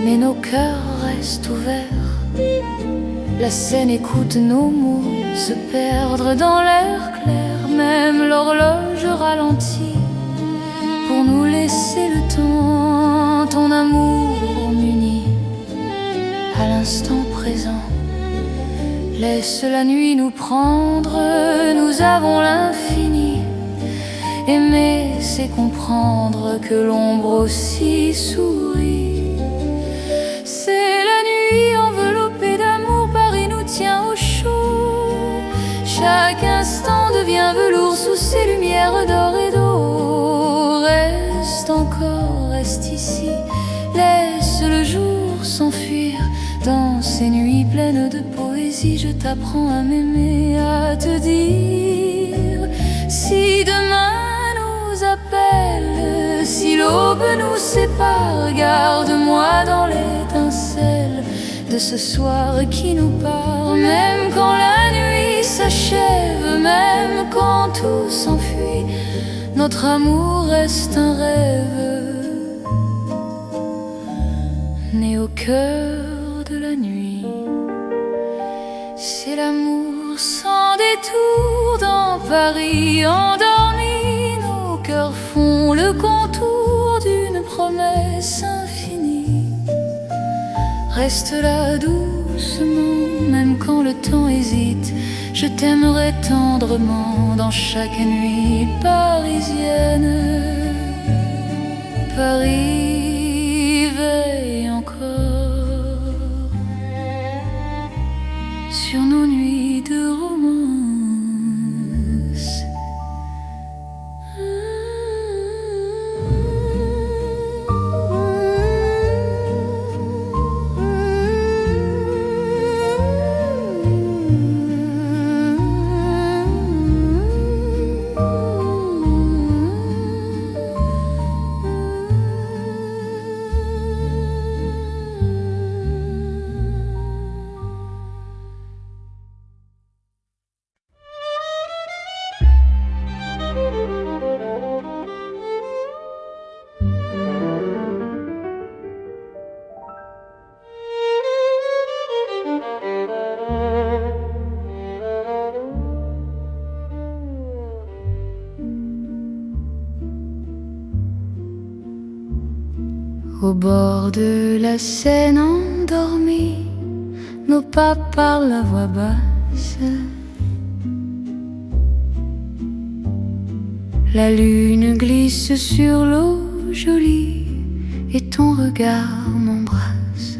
A: mais nos cœurs restent ouverts. La scène écoute nos mots se perdre dans l'air clair. Même l'horloge ralentit pour nous laisser le temps. Ton amour m'unit à l'instant présent. Laisse la nuit nous prendre, nous avons l'infini. Aimer, c'est comprendre que l'ombre aussi sourit. C'est la nuit enveloppée d'amour, Paris nous tient au chaud. Chaque instant devient velours sous ces lumières d'or et d'eau. Reste encore, reste ici, laisse le jour s'enfuir. Dans ces nuits pleines de poésie, je t'apprends à m'aimer, à te dire. Si demain appelle, si l'aube nous sépare, garde-moi dans l'étincelle de ce soir qui nous part. Même quand la nuit s'achève, même quand tout s'enfuit, notre amour reste un rêve né au cœur de la nuit. C'est l'amour sans détour dans Paris endormi. Cœurs font le contour d'une promesse infinie. Reste là doucement, même quand le temps hésite. Je t'aimerai tendrement dans chaque nuit parisienne. Paris veille encore sur nos nuits de romance. Au bord de la Seine endormis, nos pas parlent à voix basse. La lune glisse sur l'eau jolie et ton regard m'embrasse.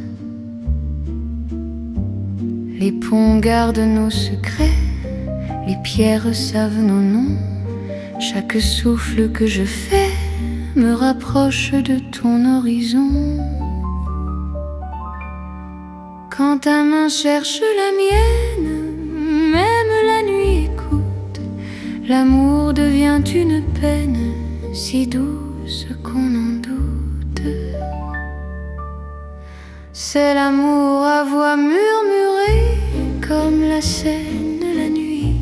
A: Les ponts gardent nos secrets, les pierres savent nos noms. Chaque souffle que je fais me rapproche de ton horizon. Quand ta main cherche la mienne, même la nuit écoute. L'amour devient une peine si douce qu'on en doute. C'est l'amour à voix murmurée comme la Seine la nuit.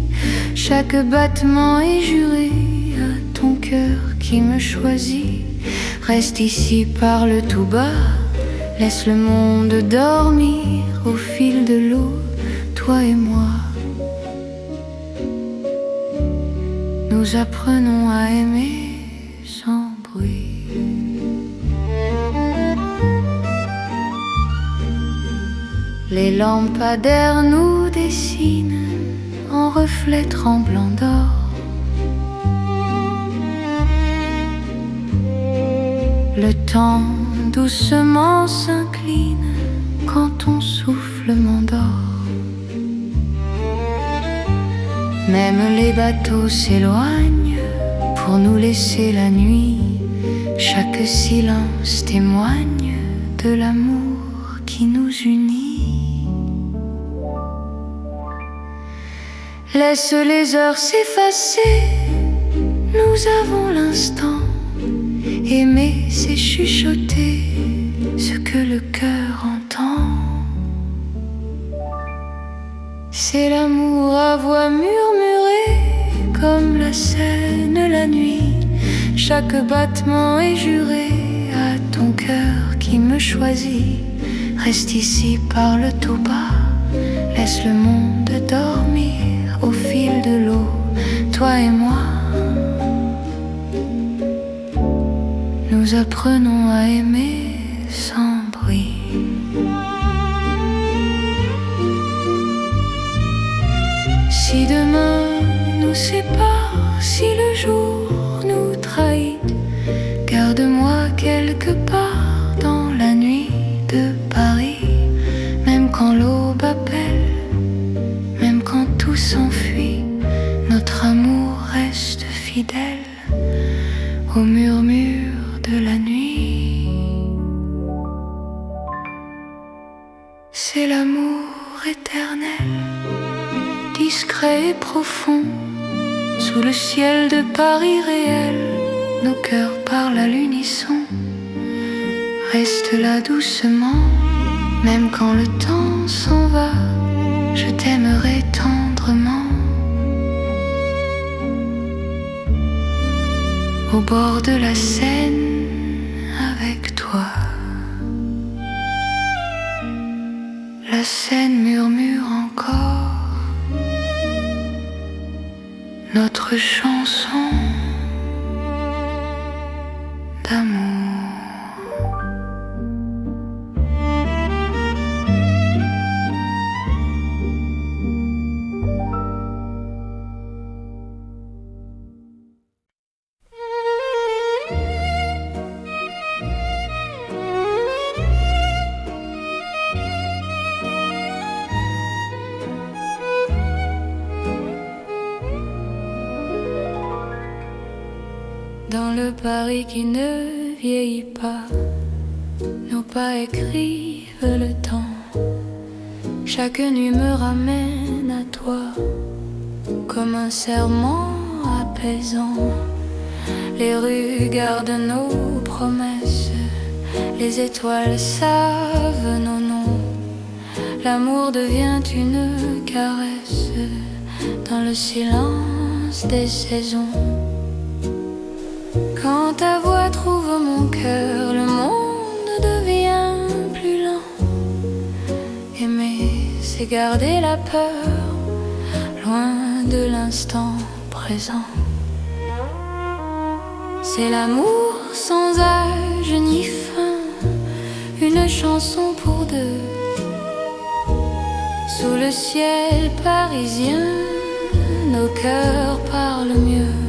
A: Chaque battement est juré à ton cœur qui me choisit. Reste ici, parle tout bas, laisse le monde dormir au fil de l'eau, toi et moi. Nous apprenons à aimer sans bruit. Les lampadaires nous dessinent en reflets tremblants d'or. Le temps doucement s'incline quand ton souffle m'endort. Même les bateaux s'éloignent pour nous laisser la nuit. Chaque silence témoigne de l'amour qui nous unit. Laisse les heures s'effacer, nous avons l'instant. Aimer, c'est chuchoter ce que le cœur entend. C'est l'amour à voix murmurée comme la Seine la nuit. Chaque battement est juré à ton cœur qui me choisit. Reste ici, parle tout bas, laisse le monde dormir au fil de l'eau, toi et moi. Nous apprenons à aimer sans bruit. Si demain nous sépare, si le jour nous trahit, garde-moi quelque part dans la nuit de Paris. Même quand l'aube appelle, même quand tout s'enfuit, notre amour reste fidèle au murmure de la nuit. C'est l'amour éternel, discret et profond. Sous le ciel de Paris réel, nos cœurs parlent à l'unisson. Reste là doucement, même quand le temps s'en va, je t'aimerai tendrement. Au bord de la Seine avec toi. La Seine murmure encore notre chanson d'amour. Dans le Paris qui ne vieillit pas, nos pas écrivent le temps. Chaque nuit me ramène à toi, comme un serment apaisant. Les rues gardent nos promesses, les étoiles savent nos noms. L'amour devient une caresse dans le silence des saisons. Quand ta voix trouve mon cœur, le monde devient plus lent. Aimer, c'est garder la peur, loin de l'instant présent. C'est l'amour sans âge ni fin, une chanson pour deux. Sous le ciel parisien, nos cœurs parlent mieux.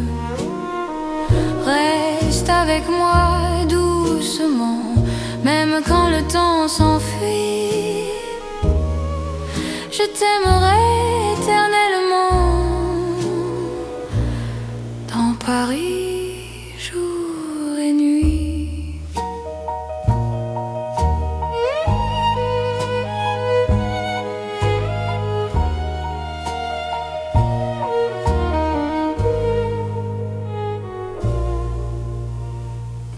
A: Reste avec moi doucement, même quand le temps s'enfuit. Je t'aimerai éternellement dans Paris, jour et nuit.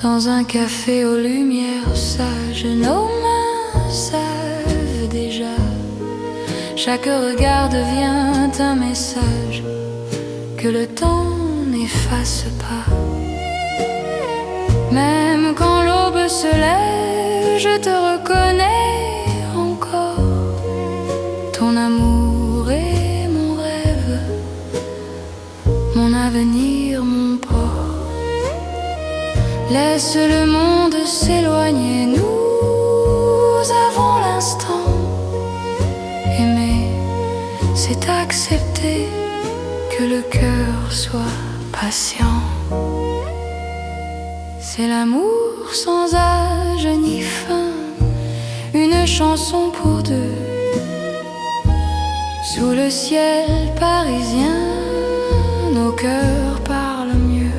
A: Dans un café aux lumières sages, nos mains savent déjà. Chaque regard devient un message que le temps n'efface pas. Même quand l'aube se lève, je te reconnais encore. Ton amour est mon rêve, mon avenir, mon port. Laisse le monde s'éloigner, nous avons l'instant. Aimer, c'est accepter que le cœur soit patient. C'est l'amour sans âge ni fin, une chanson pour deux. Sous le ciel parisien, nos cœurs parlent mieux.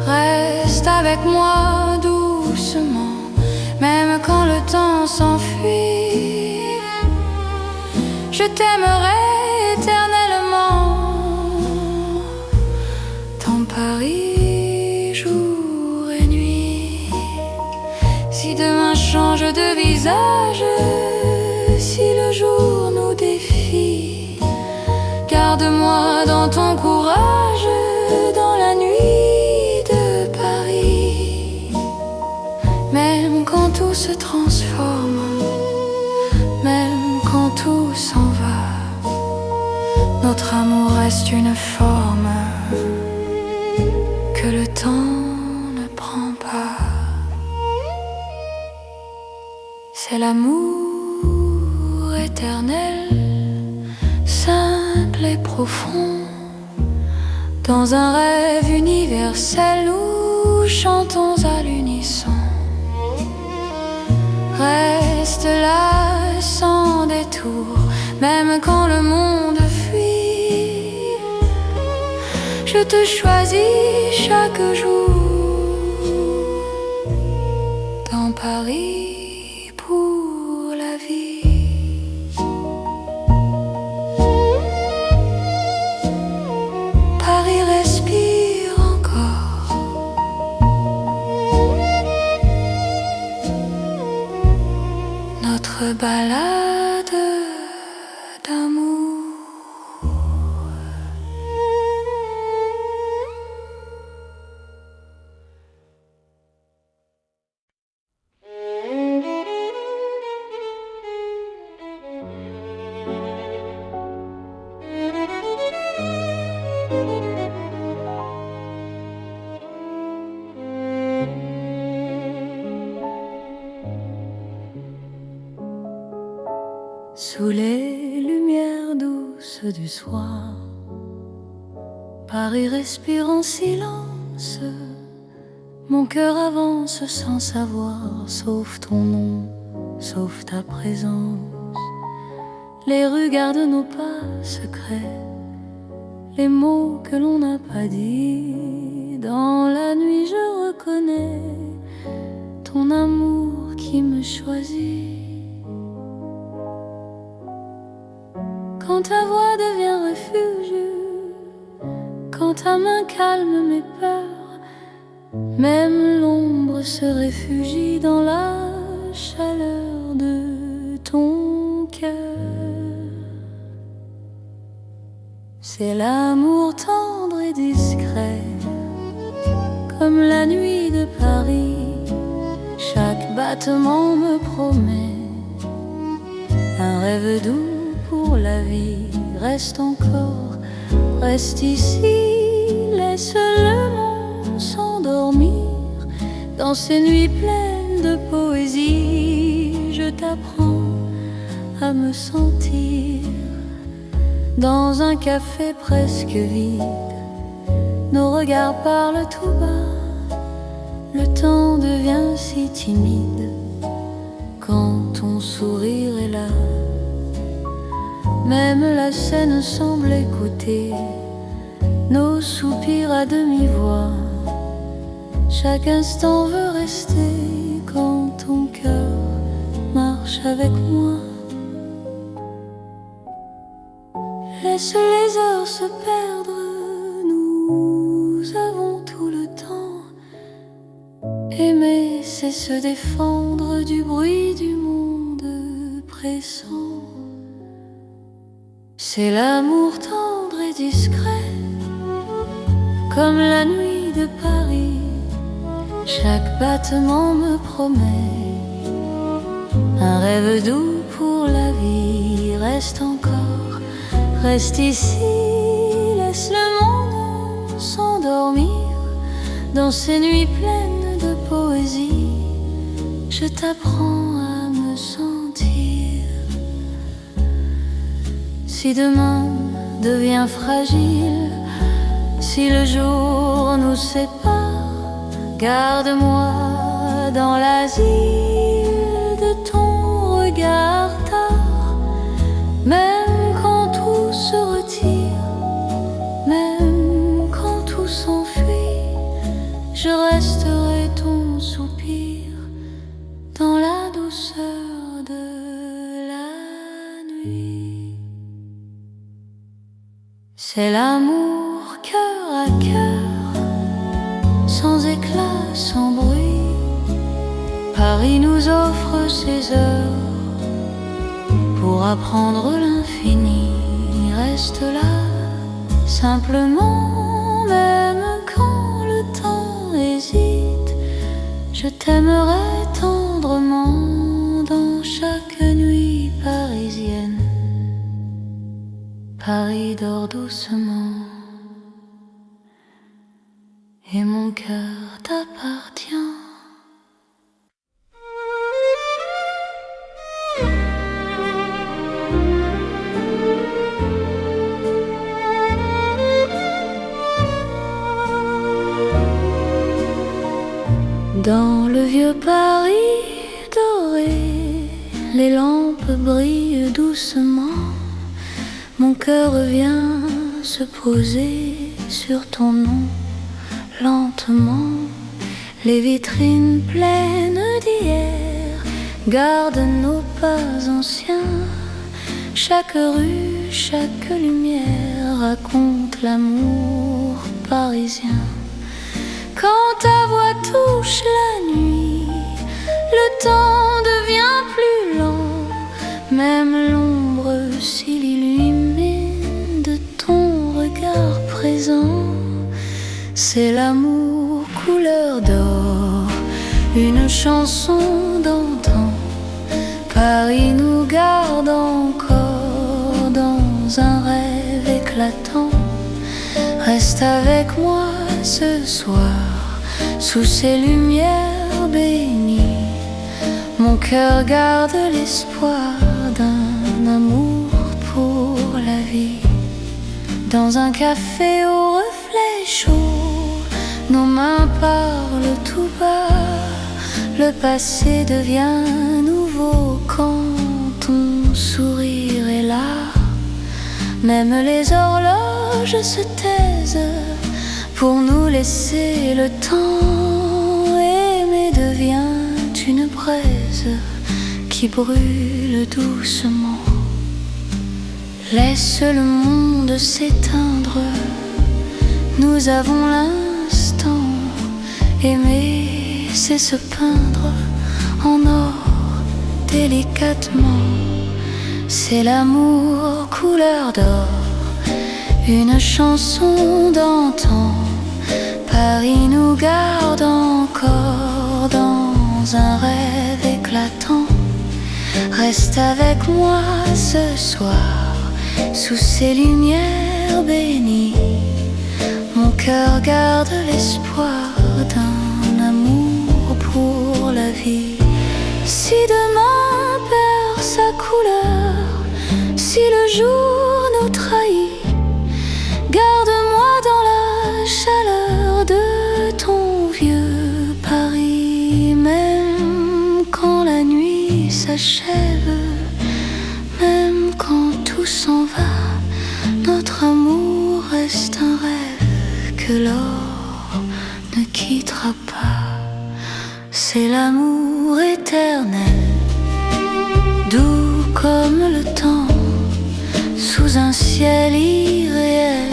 A: Reste avec moi doucement, même quand le temps s'enfuit. Je t'aimerai éternellement dans Paris, jour et nuit. Si demain change de visage, si le jour nous défie, garde-moi dans ton courage, dans la nuit de Paris. Même quand tout se transforme, même quand tout s'en va, notre amour reste une forme que le temps ne prend pas. C'est l'amour éternel, simple et profond. Dans un rêve universel, nous chantons à l'unisson. Reste là sans détour, même quand le monde fuit. Je te choisis chaque jour dans Paris pour la vie. Paris respire encore. Notre balade d'amour. Sous les lumières douces du soir, Paris respire en silence. Mon cœur avance sans savoir, sauf ton nom, sauf ta présence. Les rues gardent nos pas secrets, les mots que l'on n'a pas dit. Dans la nuit je reconnais ton amour qui me choisit. Quand ta voix devient refuge, quand ta main calme mes peurs, même l'ombre se réfugie dans la chaleur de ton cœur. C'est l'amour tendre et discret, comme la nuit de Paris. Chaque battement me promet un rêve doux pour la vie. Reste encore, reste ici, laisse le monde s'endormir dans ces nuits pleines pleine de poésie. Je t'apprends à me sentir dans un café presque vide. Nos regards parlent tout bas, le temps devient si timide quand ton sourire est là. Même la scène semble écouter nos soupirs à demi-voix. Chaque instant veut rester quand ton cœur marche avec moi. Laisse les heures se perdre, nous avons tout le temps. Aimer, c'est se défendre du bruit du monde pressant. C'est l'amour tendre et discret, comme la nuit de Paris. Chaque battement me promet un rêve doux pour la vie. Reste encore, reste ici, laisse le monde s'endormir dans ces nuits pleines de poésie. Je t'apprends à me sentir. Si demain devient fragile, si le jour nous sépare, garde-moi dans l'asile de ton regard tard. Même quand tout se retire, même quand tout s'enfuit, je resterai ton soupir dans la douceur de la nuit. C'est l'amour cœur à cœur, sans éclat, sans bruit. Paris nous offre ses heures pour apprendre l'infini. Reste là, simplement, même quand le temps hésite. Je t'aimerai tendrement dans chaque nuit parisienne. Paris dort doucement et mon cœur t'appartient. Dans le vieux Paris doré, les lampes brillent doucement. Mon cœur vient se poser sur ton nom. Lentement, les vitrines pleines d'hier gardent nos pas anciens. Chaque rue, chaque lumière raconte l'amour parisien. Quand ta voix touche la nuit, le temps devient plus lent. Même l'ombre s'illumine de ton regard présent. C'est l'amour couleur d'or, une chanson d'antan. Paris nous garde encore dans un rêve éclatant. Reste avec moi ce soir, sous ces lumières bénies. Mon cœur garde l'espoir d'un amour pour la vie. Dans un café au reflet chaud, nos mains parlent tout bas. Le passé devient nouveau quand ton sourire est là. Même les horloges se taisent pour nous laisser le temps. Aimer devient une braise qui brûle doucement. Laisse le monde s'éteindre, nous avons l'instant. Aimer, c'est se peindre en or délicatement. C'est l'amour couleur d'or, une chanson d'antan. Paris nous garde encore dans un rêve éclatant. Reste avec moi ce soir, sous ces lumières bénies. Mon cœur garde l'espoir d'un amour pour la vie. s'achève. Même quand tout s'en va, notre amour reste un rêve que l'or ne quittera pas. C'est l'amour éternel, doux comme le temps, sous un ciel irréel.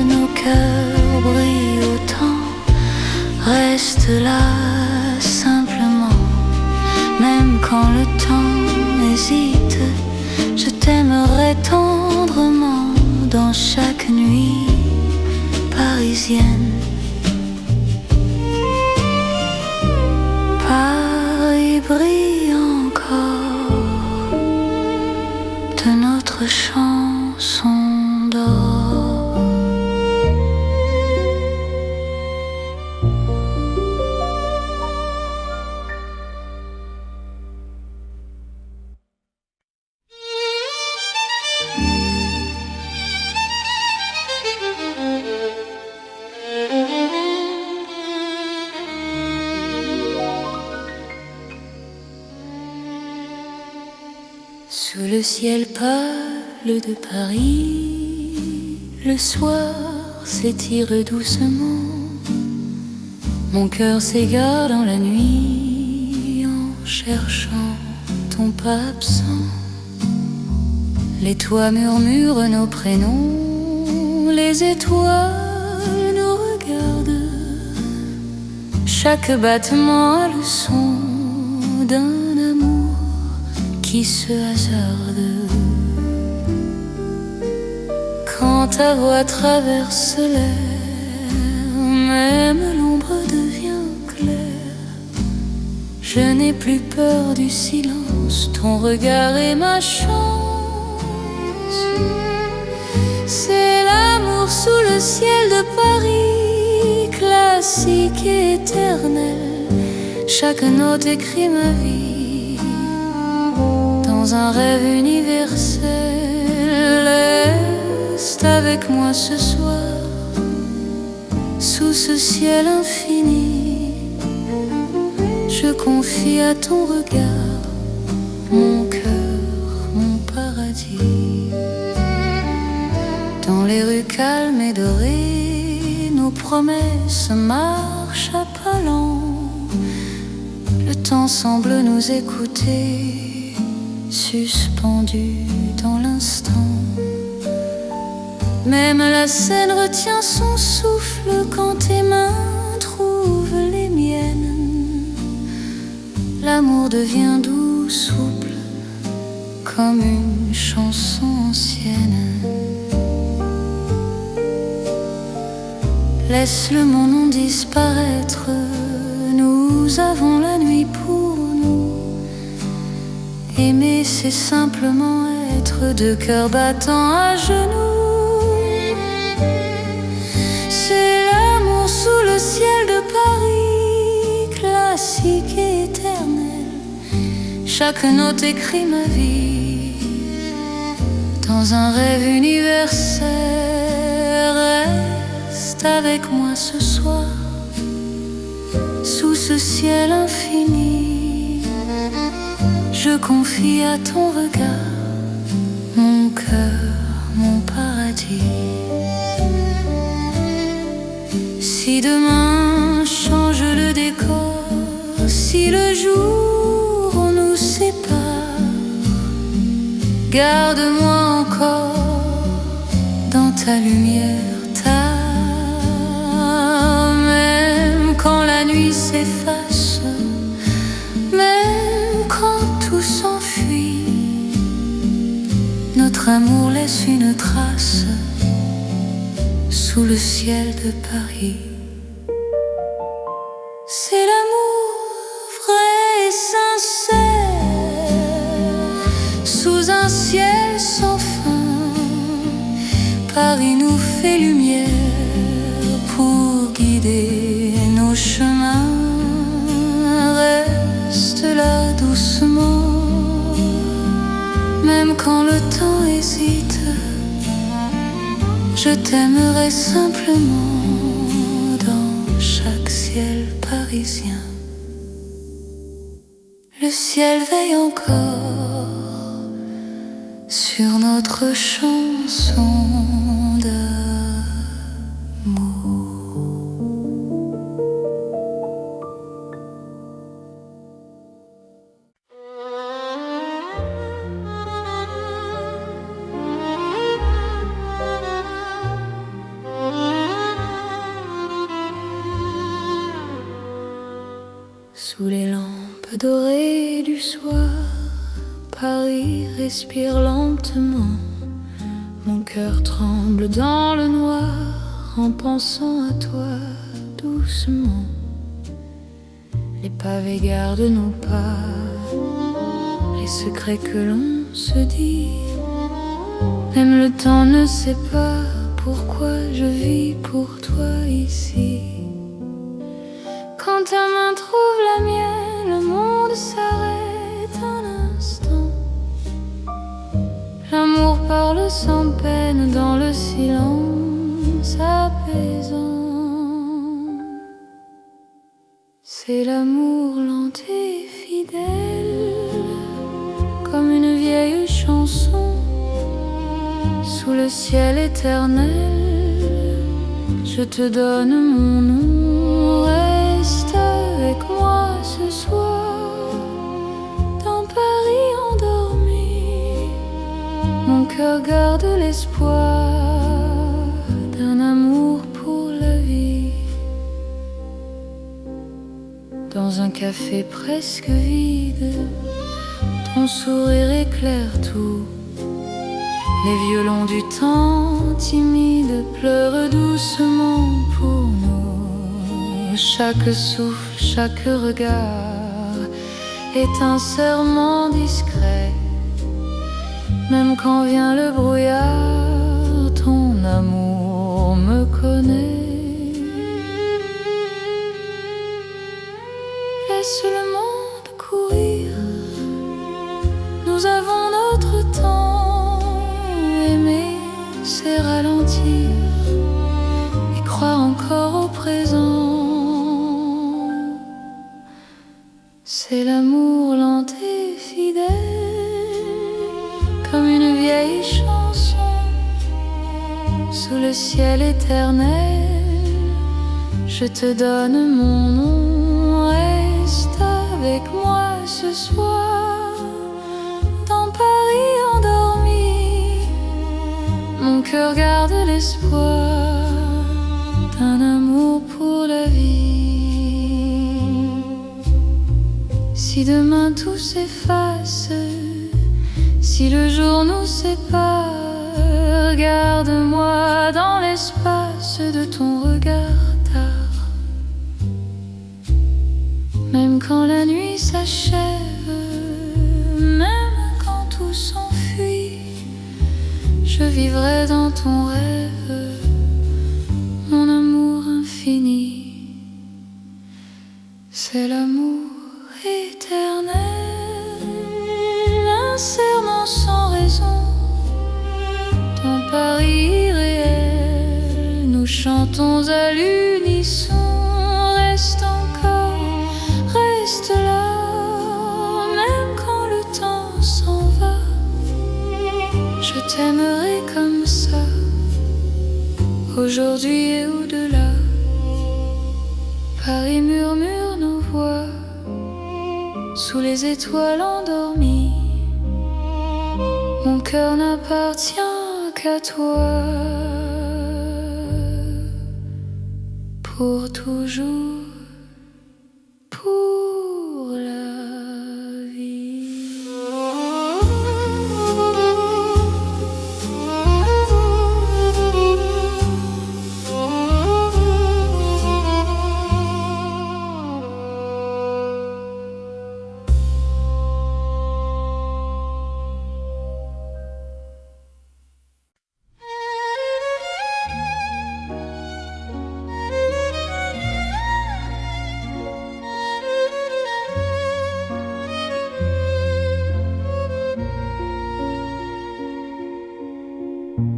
A: Nos cœurs brillent autant, reste là simplement. Même quand le temps hésite, je t'aimerai tendrement dans chaque nuit parisienne. Paris brille encore de notre chanson d'or. Sous le ciel pâle de Paris, le soir s'étire doucement. Mon cœur s'égare dans la nuit en cherchant ton pas absent. Les toits murmurent nos prénoms, les étoiles nous regardent. Chaque battement a le son d'un amour qui se hasarde. Quand ta voix traverse l'air, même l'ombre devient claire. Je n'ai plus peur du silence, ton regard est ma chance. C'est l'amour sous le ciel de Paris, classique et éternel. Chaque note écrit ma vie dans un rêve universel. Reste avec moi ce soir, sous ce ciel infini. Je confie à ton regard mon cœur, mon paradis. Dans les rues calmes et dorées, nos promesses marchent à pas lents. Le temps semble nous écouter, suspendu dans l'instant. Même la scène retient son souffle quand tes mains trouvent les miennes. L'amour devient doux, souple, comme une chanson ancienne. Laisse le mon nom disparaître, nous avons la nuit pour nous. Aimer, c'est simplement être deux cœurs battants à genoux. C'est l'amour sous le ciel de Paris, classique et éternel. Chaque note écrit ma vie dans un rêve universel. Reste avec moi ce soir, sous ce ciel infini. Je confie à ton regard mon cœur, mon paradis. Si demain change le décor, si le jour nous sépare, garde-moi encore dans ta lumière, même quand la nuit s'efface, même quand tout s'enfuit, notre amour laisse une trace sous le ciel de Paris. C'est l'amour vrai et sincère, sous un ciel sans fin. Paris nous fait lumière pour guider nos chemins. Reste là doucement, même quand le temps hésite. Je t'aimerai simplement dans chaque ciel parisien. Le ciel veille encore sur notre chanson d'amour. Sous les lampes dorées du soir, Paris respire lentement. Mon cœur tremble dans le noir en pensant à toi doucement. Les pavés gardent nos pas, les secrets que l'on se dit. Même le temps ne sait pas pourquoi je vis pour toi ici. Quand ta main trouve la mienne, le monde s'arrête un instant. L'amour parle sans peine dans le silence apaisant. C'est l'amour lent et fidèle, comme une vieille chanson. Sous le ciel éternel, je te donne mon nom. Reste avec moi ce soir, dans Paris endormi. Mon cœur garde l'espoir d'un amour pour la vie. Dans un café presque vide, ton sourire éclaire tout. Les violons du temps timide pleurent doucement pour nous. Chaque souffle, chaque regard est un serment discret. Même quand vient le brouillard, ton amour me connaît. Laisse le monde courir, nous avons notre temps. Aimer, c'est ralentir et croire encore au présent. C'est l'amour lent et fidèle, comme une vieille chanson. Sous le ciel éternel, je te donne mon nom. Reste avec moi ce soir, dans Paris endormi. Mon cœur garde l'espoir d'un amour pour la vie. Si demain tout s'efface, si le jour nous sépare, garde-moi dans l'espace de ton regard tard. Même quand la nuit s'achève, même quand tout s'enfuit, je vivrai dans ton rêve, mon amour infini. C'est l'amour éternel, un serment sans raison. Dans Paris irréel, nous chantons à l'unisson. Reste encore, reste là, même quand le temps s'en va. Je t'aimerai comme ça, aujourd'hui et au-delà. Paris murmure nos voix sous les étoiles endormies. Mon cœur n'appartient qu'à toi, pour toujours, pour la vie.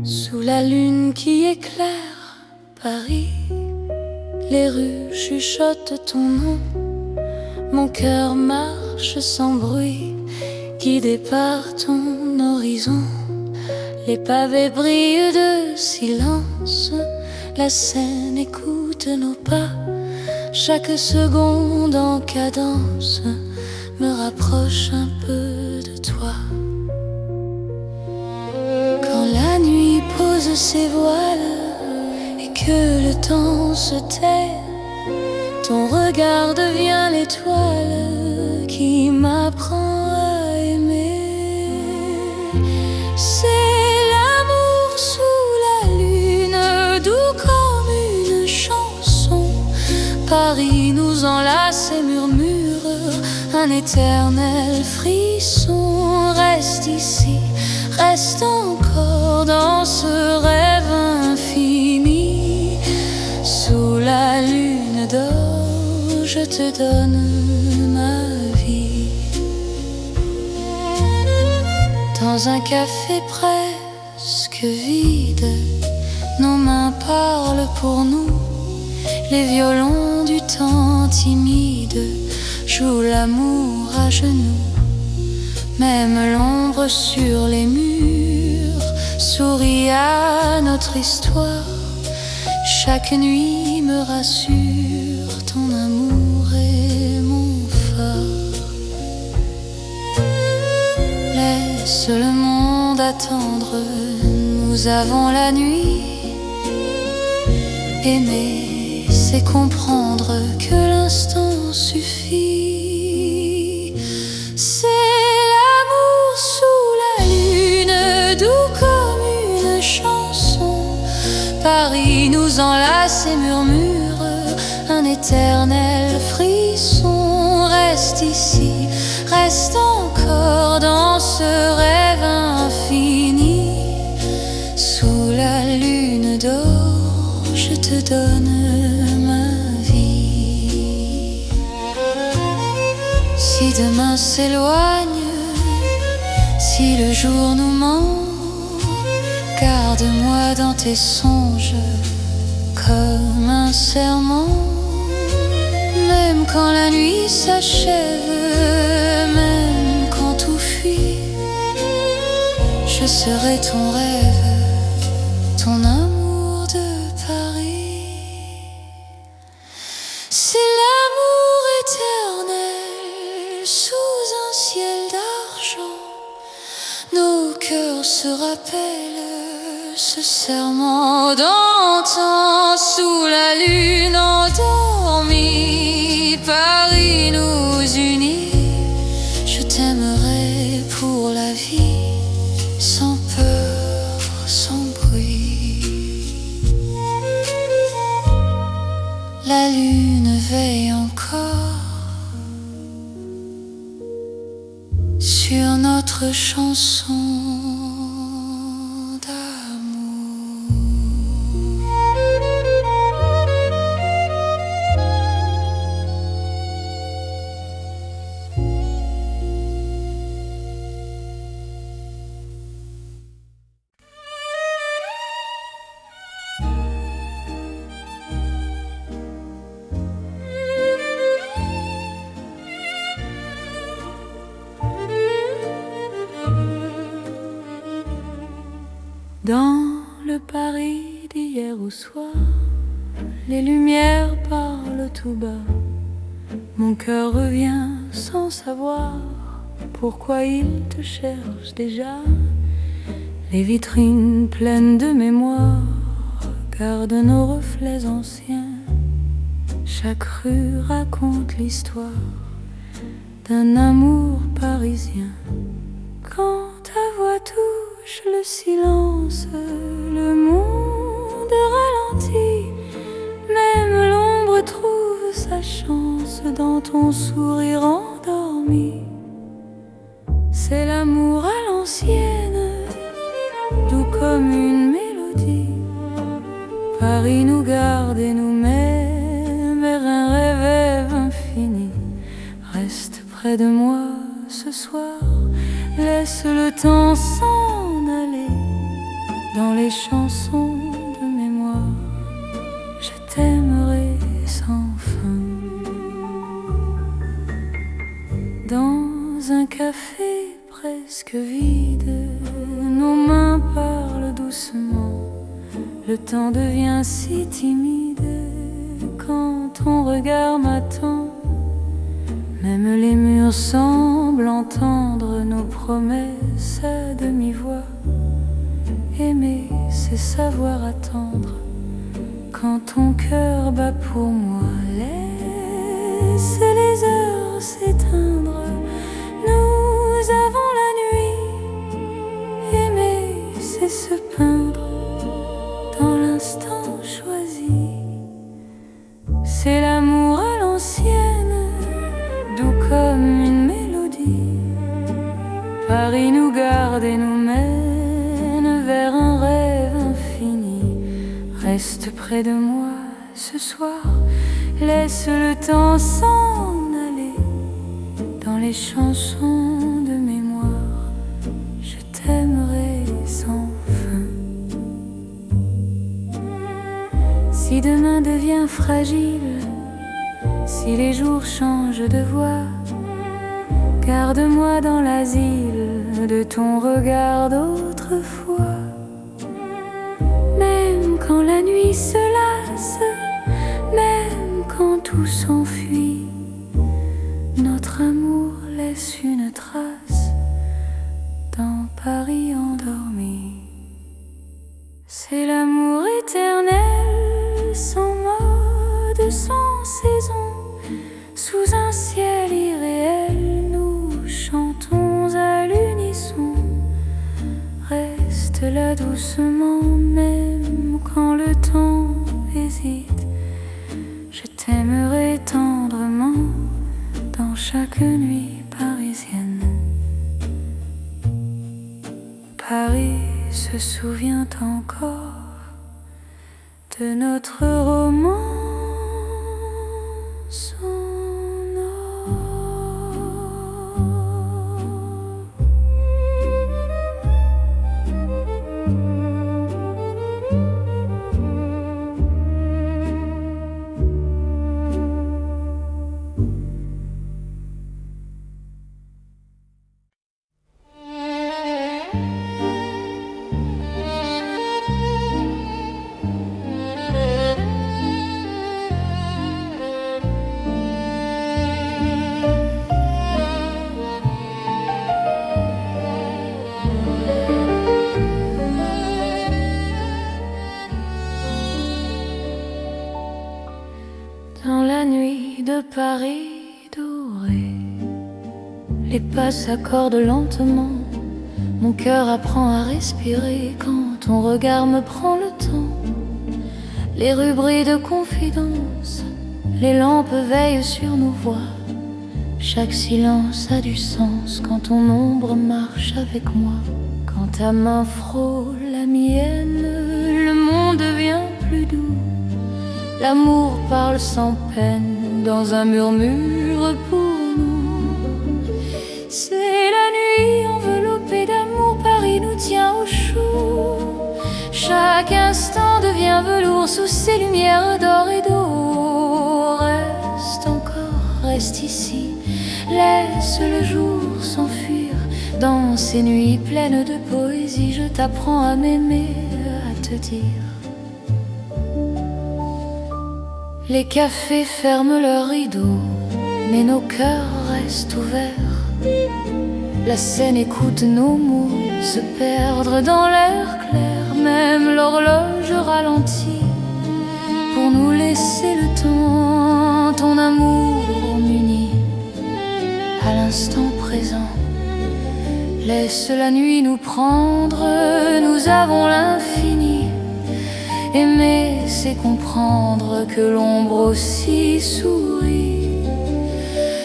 A: Sous la lune qui éclaire Paris, les rues chuchotent ton nom. Mon cœur marche marche sans bruit, guidé par ton horizon. Les pavés brillent de silence, la scène écoute nos pas. Chaque seconde en cadence me rapproche un peu de toi. Quand la nuit pose ses voiles et que le temps se tait, ton regard devient l'étoile qui m'apprend à aimer. C'est l'amour sous la lune, doux comme une chanson. Paris nous enlace et murmure un éternel frisson. Reste ici, reste encore dans ce rêve infini. Sous la lune d'or, je te donne ma vie. Dans un café presque vide, nos mains parlent pour nous. Les violons du temps timide jouent l'amour à genoux. Même l'ombre sur les murs sourit à notre histoire. Chaque nuit me rassure, ton amour est mon phare. Laisse le monde attendre, nous avons la nuit. Aimer, c'est comprendre que l'instant suffit. C'est l'amour sous la lune, doux comme une chanson. Paris nous enlace et murmure un éternel frisson. Reste ici, reste encore dans ce rêve infini. Sous la lune d'or, je te donne ma vie. Si demain s'éloigne, si le jour nous ment, garde-moi dans tes songes comme un serment. Même quand la nuit s'achève, même quand tout fuit, je serai ton rêve, ton amour de Paris. C'est l'amour éternel sous un ciel d'argent. Nos cœurs se rappellent ce serment d'antan. Sous la lune endormie, Paris nous unit. Je t'aimerai pour la vie, sans peur, sans bruit. La lune veille encore sur notre chanson d'amour. Dans le Paris d'hier au soir, les lumières parlent tout bas. Mon cœur revient sans savoir pourquoi il te cherche déjà. Les vitrines pleines de mémoire gardent nos reflets anciens. Chaque rue raconte l'histoire d'un amour parisien. Quand ta voix touche le silence, le monde ralentit. Même l'ombre trouve sa chance dans ton sourire endormi. C'est l'amour à l'ancienne, doux comme une mélodie. Paris nous garde et nous met vers un rêve infini. Reste près de moi ce soir, laisse le temps s'en aller. Dans les chansons de mémoire, je t'aimerai sans fin. Dans temps devient si timide quand ton regard m'attend. Même les murs semblent entendre nos promesses à demi-voix. Aimer, c'est savoir attendre quand ton cœur bat pour moi. Laisse les heures s'éteindre, nous avons la nuit. Aimer, c'est se peindre dans l'instant choisi. C'est l'amour à l'ancienne, doux comme une mélodie. Paris nous garde et nous mène vers un rêve infini. Reste près de moi ce soir, laisse le temps s'en aller. Dans les chansons de mémoire, je t'aimerai sans fin. Si demain devient fragile, si les jours changent de voix, garde-moi dans l'asile de ton regard d'autrefois. Même quand la nuit se lasse, même quand tout s'enfuit, notre amour laisse une trace dans Paris endormi. C'est l'amour éternel, sans mode, sans saison. Sous un ciel irréel, nous chantons à l'unisson. Reste là doucement, même quand le temps hésite. Je t'aimerai tendrement dans chaque nuit parisienne. Paris se souvient encore de notre romance. Dans la nuit de Paris doré, les pas s'accordent lentement. Mon cœur apprend à respirer quand ton regard me prend le temps. Les rues brillent de confidence, les lampes veillent sur nos voix. Chaque silence a du sens quand ton ombre marche avec moi. Quand ta main frôle la mienne, le monde devient plus doux. L'amour parle sans peine dans un murmure pour nous. C'est la nuit enveloppée d'amour, Paris nous tient au chaud. Chaque instant devient velours sous ces lumières d'or et d'eau. Reste encore, reste ici, laisse le jour s'enfuir. Dans ces nuits pleines de poésie, je t'apprends à m'aimer, à te dire. Les cafés ferment leurs rideaux, mais nos cœurs restent ouverts. La scène écoute nos mots se perdre dans l'air clair. Même l'horloge ralentit pour nous laisser le temps. Ton amour m'unit à l'instant présent. Laisse la nuit nous prendre, nous avons l'infini. Aimer, c'est comprendre que l'ombre aussi sourit.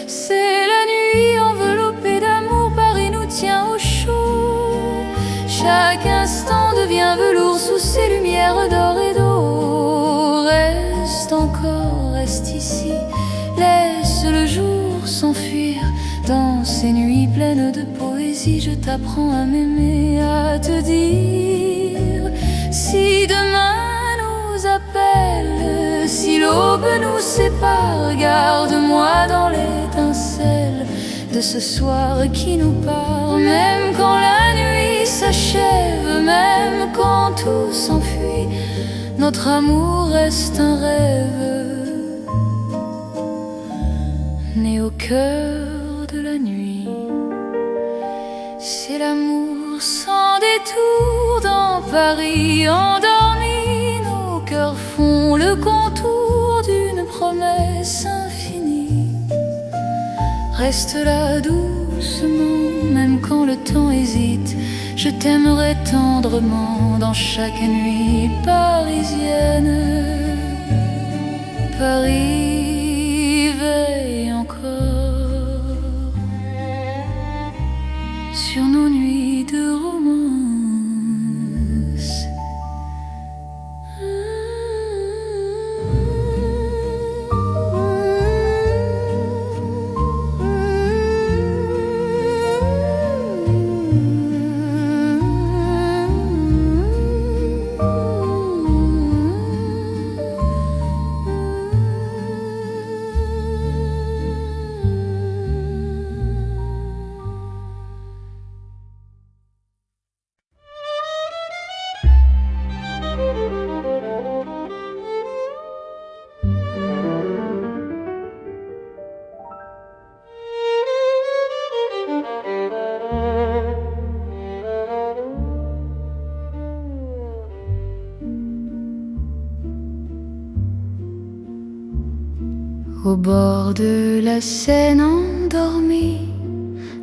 A: C'est la nuit enveloppée d'amour, Paris nous tient au chaud. Chaque instant devient velours sous ces lumières d'or et d'eau. Reste encore, reste ici, laisse le jour s'enfuir. Dans ces nuits pleines de poésie, je t'apprends à m'aimer, à te dire. Si demain appelle, si l'aube nous sépare, garde-moi dans l'étincelle de ce soir qui nous part. Même quand la nuit s'achève, même quand tout s'enfuit, notre amour reste un rêve né au cœur de la nuit. C'est l'amour sans détour dans Paris endormi. Nos cœurs font le contour d'une promesse infinie. Reste là doucement, même quand le temps hésite. Je t'aimerai tendrement dans chaque nuit parisienne. Paris veille encore sur nos nuits de romance. Au bord de la Seine endormis,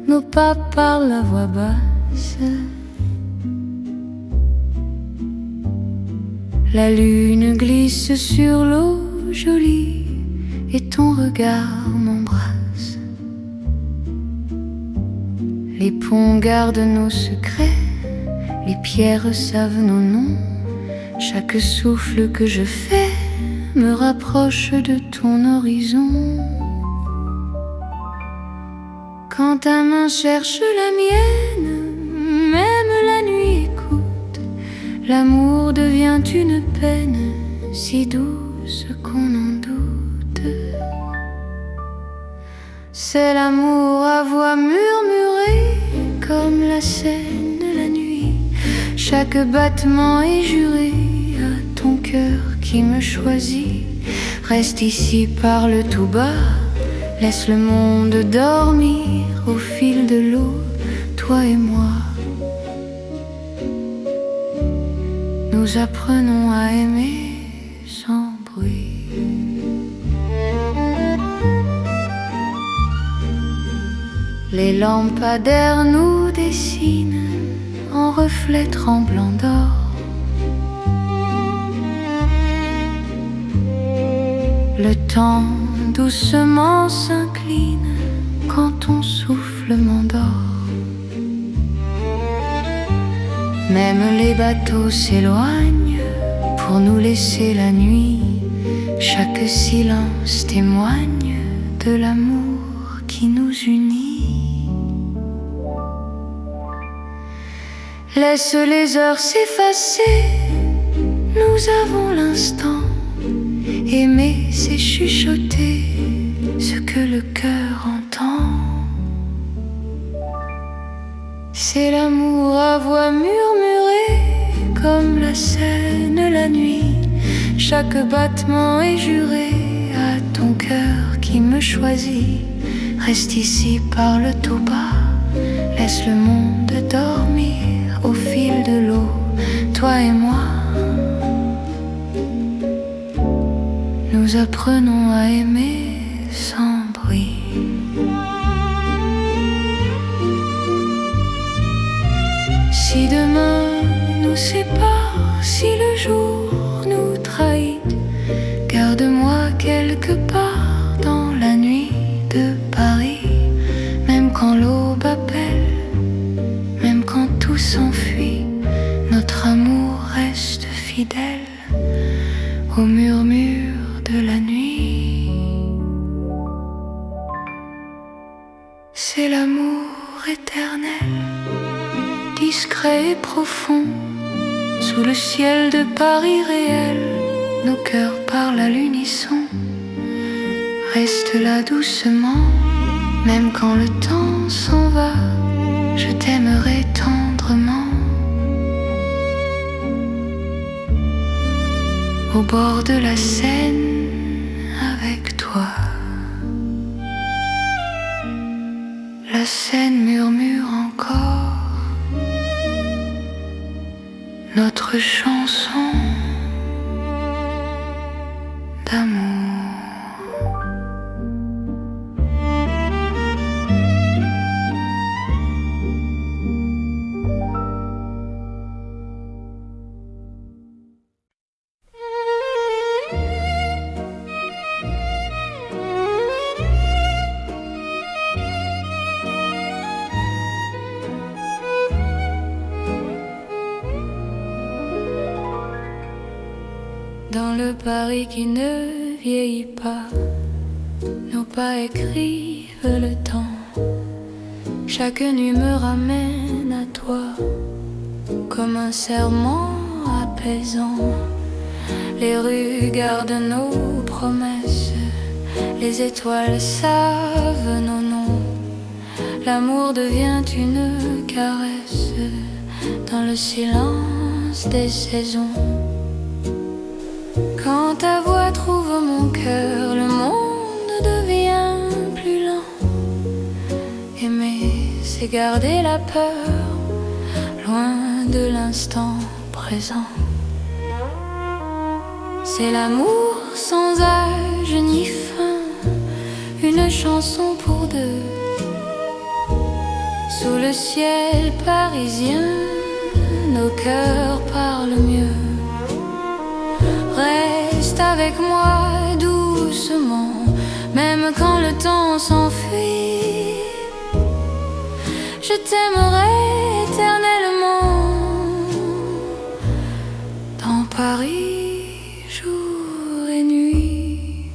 A: nos pas parlent à voix basse. La lune glisse sur l'eau jolie et ton regard m'embrasse. Les ponts gardent nos secrets, les pierres savent nos noms. Chaque souffle que je fais me rapproche de ton horizon. Quand ta main cherche la mienne, même la nuit écoute. L'amour devient une peine si douce qu'on en doute. C'est l'amour à voix murmurée comme la Seine la nuit. Chaque battement est juré à ton cœur qui me choisit. Reste ici, parle tout bas, laisse le monde dormir au fil de l'eau, toi et moi. Nous apprenons à aimer sans bruit. Les lampadaires nous dessinent en reflets tremblants d'or. Le temps doucement s'incline quand ton souffle m'endort. Même les bateaux s'éloignent pour nous laisser la nuit. Chaque silence témoigne de l'amour qui nous unit. Laisse les heures s'effacer, nous avons l'instant. Aimer, c'est chuchoter ce que le cœur entend. C'est l'amour à voix murmurée comme la Seine la nuit. Chaque battement est juré à ton cœur qui me choisit. Reste ici, parle tout bas, laisse le monde dormir au fil de l'eau, toi et moi. Nous apprenons à aimer sans bruit. Si demain nous sépare, si le jour nous trahit, garde-moi quelque part dans la nuit de Paris. Même quand l'aube appelle, même quand tout s'enfuit, notre amour reste fidèle au murmure de la nuit. C'est l'amour éternel, discret et profond, sous le ciel de Paris réel. Nos cœurs parlent à l'unisson. Reste là doucement, même quand le temps s'en va, je t'aimerai tendrement. au bord de la Seine avec toi. La Seine murmure encore notre chanson d'amour. Dans le Paris qui ne vieillit pas, nos pas écrivent le temps. Chaque nuit me ramène à toi, comme un serment apaisant. Les rues gardent nos promesses, les étoiles savent nos noms. L'amour devient une caresse dans le silence des saisons. Quand ta voix trouve mon cœur, le monde devient plus lent. Aimer, c'est garder la peur, loin de l'instant présent. C'est l'amour sans âge ni fin, une chanson pour deux. Sous le ciel parisien, nos cœurs parlent mieux. Reste avec moi doucement, même quand le temps s'enfuit. Je t'aimerai éternellement, dans Paris, jour et nuit.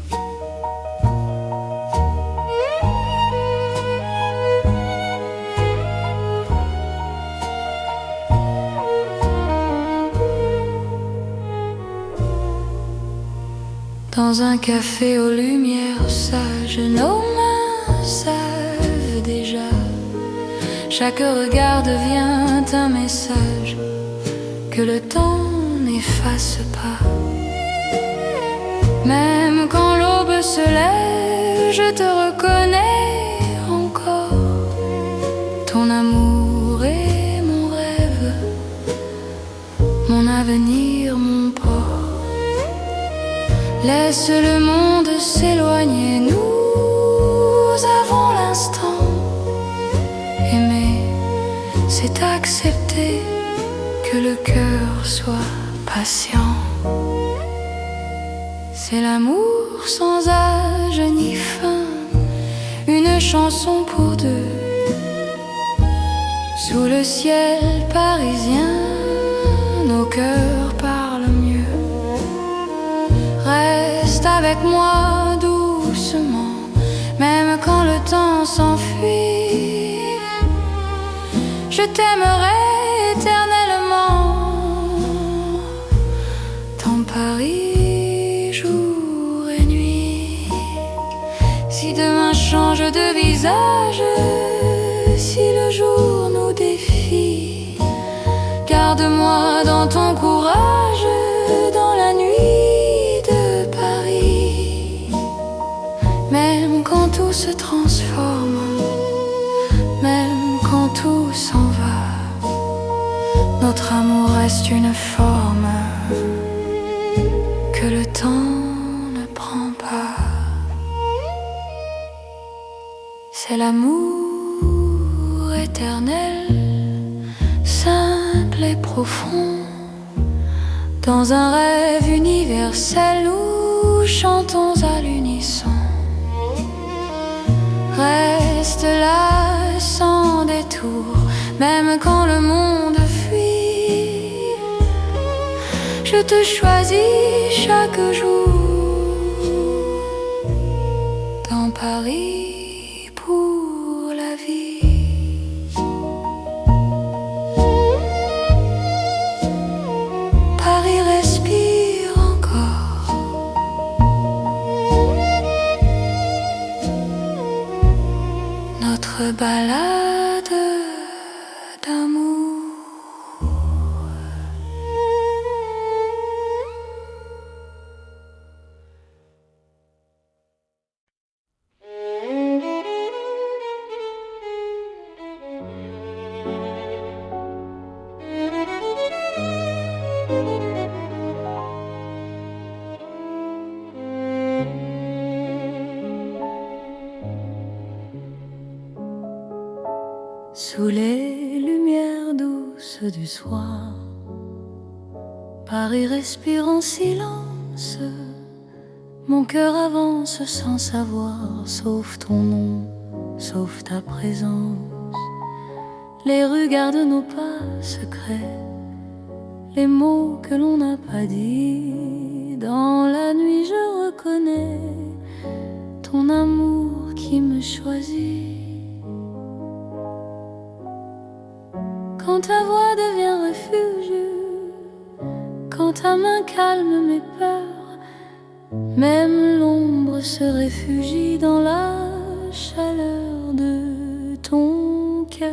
A: Dans un café aux lumières sages, nos mains savent déjà. Chaque regard devient un message que le temps n'efface pas. Même quand l'aube se lève, je te reconnais encore. Ton amour est mon rêve, mon avenir, mon port. Laisse le monde s'éloigner, nous avons l'instant. Aimer, c'est accepter que le cœur soit patient. C'est l'amour sans âge ni fin, une chanson pour deux. Sous le ciel parisien, nos cœurs parlent mieux. Reste avec moi doucement, même quand le temps s'enfuit. Je t'aimerai éternellement, dans Paris, jour et nuit. Si demain change de visage, si le jour nous défie, garde-moi dans ton courage, dans la nuit de Paris. Même quand tout se transforme, même quand tout s'en va, notre amour reste une forme que le temps ne prend pas. C'est l'amour éternel, simple et profond. Dans un rêve universel, nous chantons à l'unisson. Reste là sans détour, même quand le monde fuit. Je te choisis chaque jour, dans Paris pour la vie. Paris respire encore. Notre balade d'amour. Sous les lumières douces du soir, Paris respire en silence. Mon cœur avance sans savoir, sauf ton nom, sauf ta présence. Les rues gardent nos pas secrets, les mots que l'on n'a pas dit. Dans la nuit je reconnais ton amour qui me choisit. Quand ta voix devient refuge, quand ta main calme mes peurs, même l'ombre se réfugie dans la chaleur de ton cœur.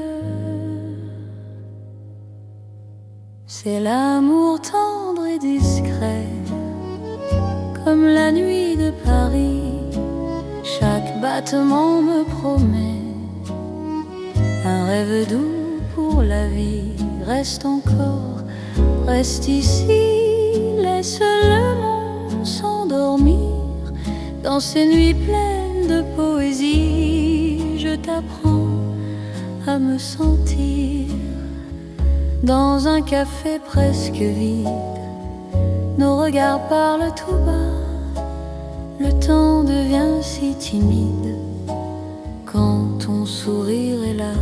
A: C'est l'amour tendre et discret, comme la nuit de Paris. Chaque battement me promet un rêve doux pour la vie. Reste encore, reste ici, laisse le monde s'endormir dans ces nuits pleines de poésie. Je t'apprends à me sentir dans un café presque vide. Nos regards parlent tout bas, le temps devient si timide quand ton sourire est là.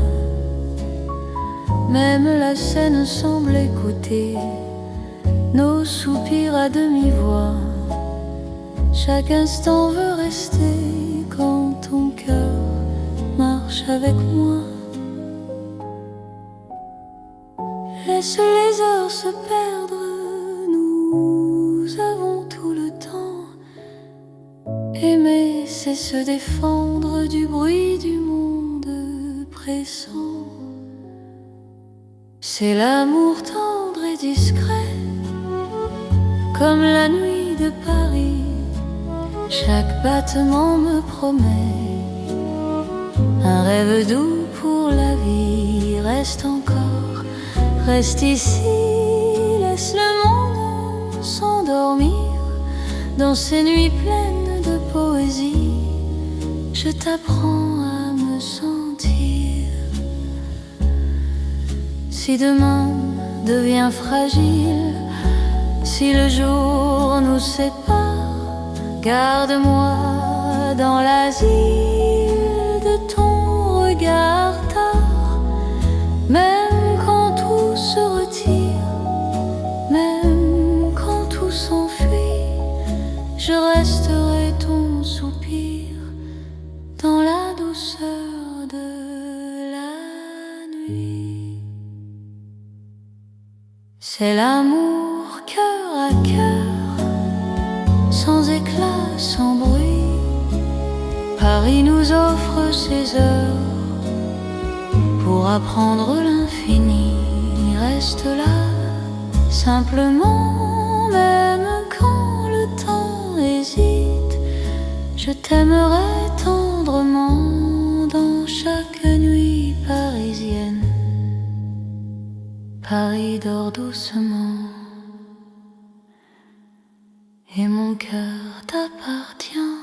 A: Même la scène semble écouter nos soupirs à demi-voix. Chaque instant veut rester quand ton cœur marche avec moi. Laisse les heures se perdre, nous avons tout le temps. Aimer, c'est se défendre du bruit du monde pressant. C'est l'amour tendre et discret, comme la nuit de Paris. Chaque battement me promet un rêve doux pour la vie. Reste encore, reste ici, laisse le monde s'endormir dans ces nuits pleines de poésie. Je t'apprends à me sentir. Si demain devient fragile, si le jour nous sépare, garde-moi dans l'asile de ton regard tard. Même quand tout se retire, même quand tout s'enfuit, je resterai ton soupir dans la douceur de la nuit. C'est l'amour cœur à cœur, sans éclat, sans bruit. Paris nous offre ses heures pour apprendre l'infini. Reste là, simplement, même quand le temps hésite. Je t'aimerai tendrement dans chaque nuit parisienne. Paris dort doucement et mon cœur t'appartient.